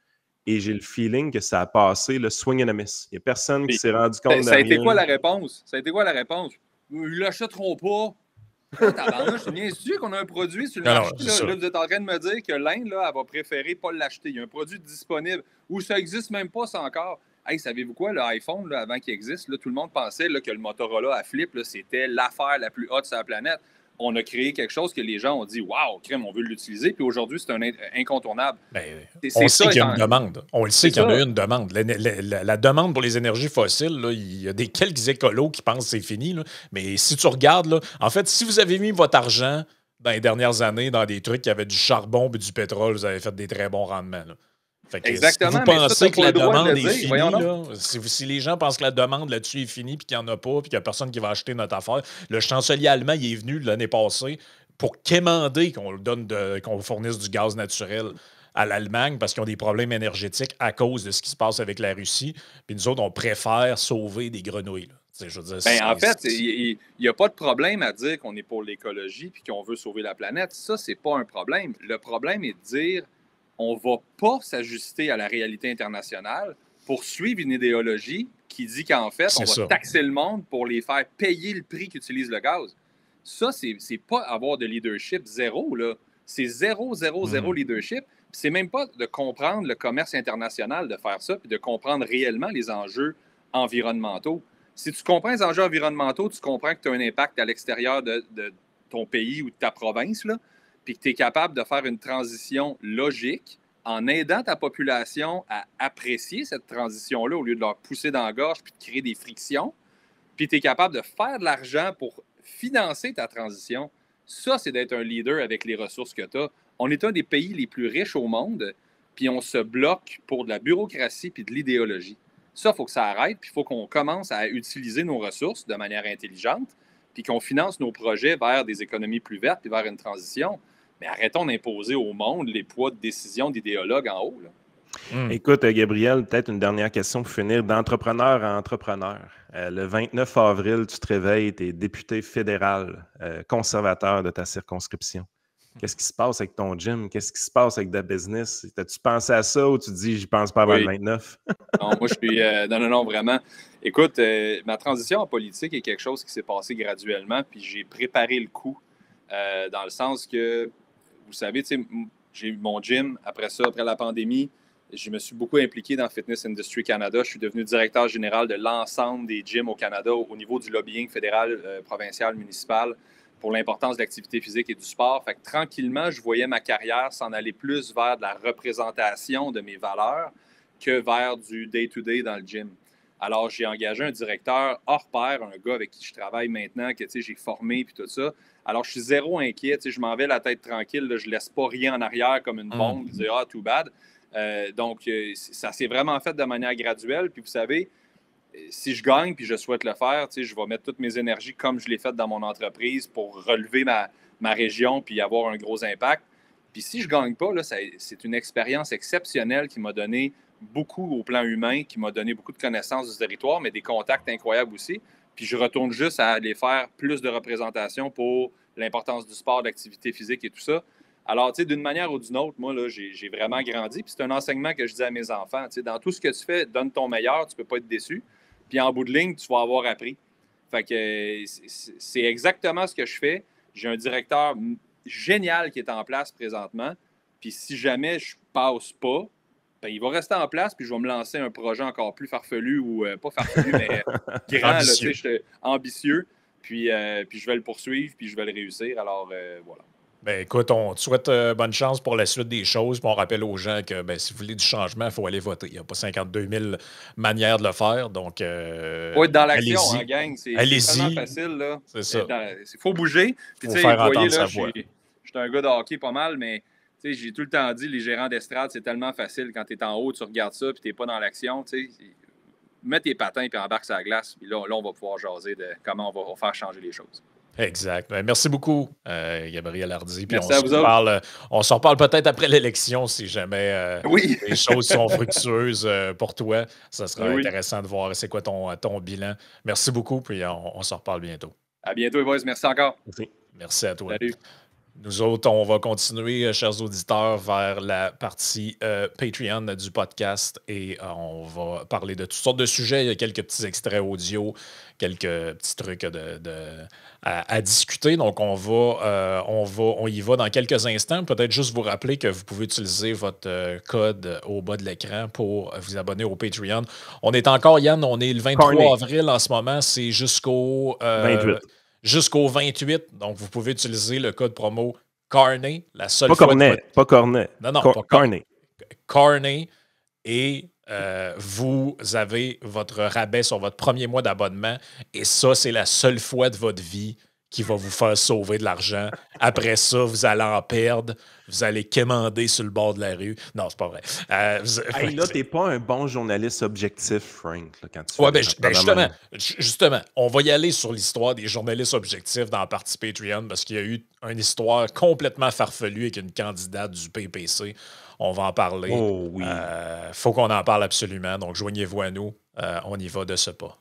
Et j'ai le feeling que ça a passé le swing and a miss. Il n'y a personne qui s'est rendu compte de ça a été quoi la réponse? Ils l'achèteront pas. C'est bien sûr qu'on a un produit sur le marché. Là, vous êtes en train de me dire que l'Inde, là, elle va préférer pas l'acheter. Il y a un produit disponible où ça n'existe même pas, ça encore. Hey, savez-vous quoi, l'iPhone, là, avant qu'il existe, là, tout le monde pensait là, que le Motorola à flip, là, c'était l'affaire la plus haute sur la planète. On a créé quelque chose que les gens ont dit « Wow, crème, on veut l'utiliser », puis aujourd'hui, c'est un incontournable. On sait qu'il y a une demande. On le sait qu'il y en a une demande. La demande pour les énergies fossiles, là, il y a quelques écolos qui pensent que c'est fini. Là. Mais si tu regardes, là, en fait, si vous avez mis votre argent dans les dernières années dans des trucs qui avaient du charbon et du pétrole, vous avez fait des très bons rendements. Là. Fait que exactement. Si vous pensez que la demande est finie, là, si les gens pensent que la demande là-dessus est finie puis qu'il n'y en a pas puis qu'il n'y a personne qui va acheter notre affaire, le chancelier allemand il est venu l'année passée pour quémander qu'on fournisse du gaz naturel à l'Allemagne parce qu'ils ont des problèmes énergétiques à cause de ce qui se passe avec la Russie. Puis nous autres, on préfère sauver des grenouilles. Là. Je veux dire, en fait, il n'y a pas de problème à dire qu'on est pour l'écologie puis qu'on veut sauver la planète. Ça, c'est pas un problème. Le problème est de dire on ne va pas s'ajuster à la réalité internationale pour suivre une idéologie qui dit qu'en fait, on va taxer le monde pour les faire payer le prix qu'utilise le gaz. Ça, c'est pas avoir de leadership zéro, là. C'est zéro leadership. C'est même pas de comprendre le commerce international de faire ça puis de comprendre réellement les enjeux environnementaux. Si tu comprends les enjeux environnementaux, tu comprends que tu as un impact à l'extérieur de ton pays ou de ta province, là, puis que tu es capable de faire une transition logique en aidant ta population à apprécier cette transition-là au lieu de leur pousser dans la gorge puis de créer des frictions, puis tu es capable de faire de l'argent pour financer ta transition. Ça, c'est d'être un leader avec les ressources que tu as. On est un des pays les plus riches au monde, puis on se bloque pour de la bureaucratie puis de l'idéologie. Ça, il faut que ça arrête, puis il faut qu'on commence à utiliser nos ressources de manière intelligente, puis qu'on finance nos projets vers des économies plus vertes puis vers une transition. Mais arrêtons d'imposer au monde les poids de décision d'idéologues en haut. Là. Écoute, Gabriel, peut-être une dernière question pour finir. D'entrepreneur à entrepreneur. Le 29 avril, tu te réveilles, tu es député fédéral, conservateur de ta circonscription. Qu'est-ce qui se passe avec ton gym? Qu'est-ce qui se passe avec ta business? T'as-tu pensé à ça ou tu te dis, j'y pense pas avant le 29? Non, moi, je suis. Non, vraiment. Écoute, ma transition en politique est quelque chose qui s'est passé graduellement, puis j'ai préparé le coup, dans le sens que, vous savez, tu sais, j'ai eu mon gym après ça, après la pandémie. Je me suis beaucoup impliqué dans Fitness Industry Canada. Je suis devenu directeur général de l'ensemble des gyms au Canada au niveau du lobbying fédéral, provincial, municipal pour l'importance de l'activité physique et du sport. Fait que tranquillement, je voyais ma carrière s'en aller plus vers de la représentation de mes valeurs que vers du day-to-day dans le gym. Alors, j'ai engagé un directeur hors pair, un gars avec qui je travaille maintenant, que j'ai formé puis tout ça. Alors, je suis zéro inquiet. Je m'en vais la tête tranquille. Là, je ne laisse pas rien en arrière comme une bombe. Je dis, ah, too bad. Donc, ça s'est vraiment fait de manière graduelle. Puis, vous savez, si je gagne puis je souhaite le faire, je vais mettre toutes mes énergies comme je l'ai fait dans mon entreprise pour relever ma région puis avoir un gros impact. Puis si je ne gagne pas, là, c'est une expérience exceptionnelle qui m'a donné beaucoup au plan humain, qui m'a donné beaucoup de connaissances du territoire, mais des contacts incroyables aussi. Puis je retourne juste à aller faire plus de représentation pour l'importance du sport, de l'activité physique et tout ça. Alors, d'une manière ou d'une autre, moi, là, j'ai vraiment grandi. Puis c'est un enseignement que je dis à mes enfants. Dans tout ce que tu fais, donne ton meilleur, tu ne peux pas être déçu. Puis en bout de ligne, tu vas avoir appris. Fait que c'est exactement ce que je fais. J'ai un directeur génial qui est en place présentement. Puis si jamais je passe pas, ben, il va rester en place, puis je vais me lancer un projet encore plus farfelu, ou pas farfelu, mais grand, ambitieux. Ambitieux. Puis je vais le poursuivre, puis je vais le réussir. Alors, voilà. Ben, écoute, on te souhaite bonne chance pour la suite des choses. Puis on rappelle aux gens que si vous voulez du changement, il faut aller voter. Il n'y a pas 52 000 manières de le faire. Donc, faut être dans l'action, hein, gang. C'est tellement facile. Là. C'est ça. Il faut bouger. Puis, faut faire entendre sa voix. Je suis un gars de hockey pas mal, mais j'ai tout le temps dit, les gérants d'estrade, c'est tellement facile. Quand tu es en haut, tu regardes ça, puis tu n'es pas dans l'action. Mets tes patins, puis embarque sur la glace. Puis là, on va pouvoir jaser de comment on va faire changer les choses. Exact. Merci beaucoup, Gabriel Hardy. Puis merci à vous autres. On s'en reparle peut-être après l'élection si jamais les choses sont fructueuses pour toi. Ça sera intéressant de voir c'est quoi ton bilan. Merci beaucoup, puis on s'en reparle bientôt. À bientôt, les boys. Merci encore. Merci à toi. Salut. Nous autres, on va continuer, chers auditeurs, vers la partie Patreon du podcast et on va parler de toutes sortes de sujets. Il y a quelques petits extraits audio, quelques petits trucs à discuter. Donc, on y va dans quelques instants. Peut-être juste vous rappeler que vous pouvez utiliser votre code au bas de l'écran pour vous abonner au Patreon. On est encore, Yann, on est le 23 avril en ce moment. C'est jusqu'au 28. Jusqu'au 28. Donc, vous pouvez utiliser le code promo Carney, la seule pas fois... Pas Cornet. Non, pas Carney. Carney. Et vous avez votre rabais sur votre premier mois d'abonnement. Et ça, c'est la seule fois de votre vie qui va vous faire sauver de l'argent. Après ça, vous allez en perdre. Vous allez quémander sur le bord de la rue. Non, c'est pas vrai. Là, t'es pas un bon journaliste objectif, Frank. Là, quand tu justement, on va y aller sur l'histoire des journalistes objectifs dans la partie Patreon parce qu'il y a eu une histoire complètement farfelue avec une candidate du PPC. On va en parler. Oh oui. Faut qu'on en parle absolument. Donc, joignez-vous à nous. On y va de ce pas.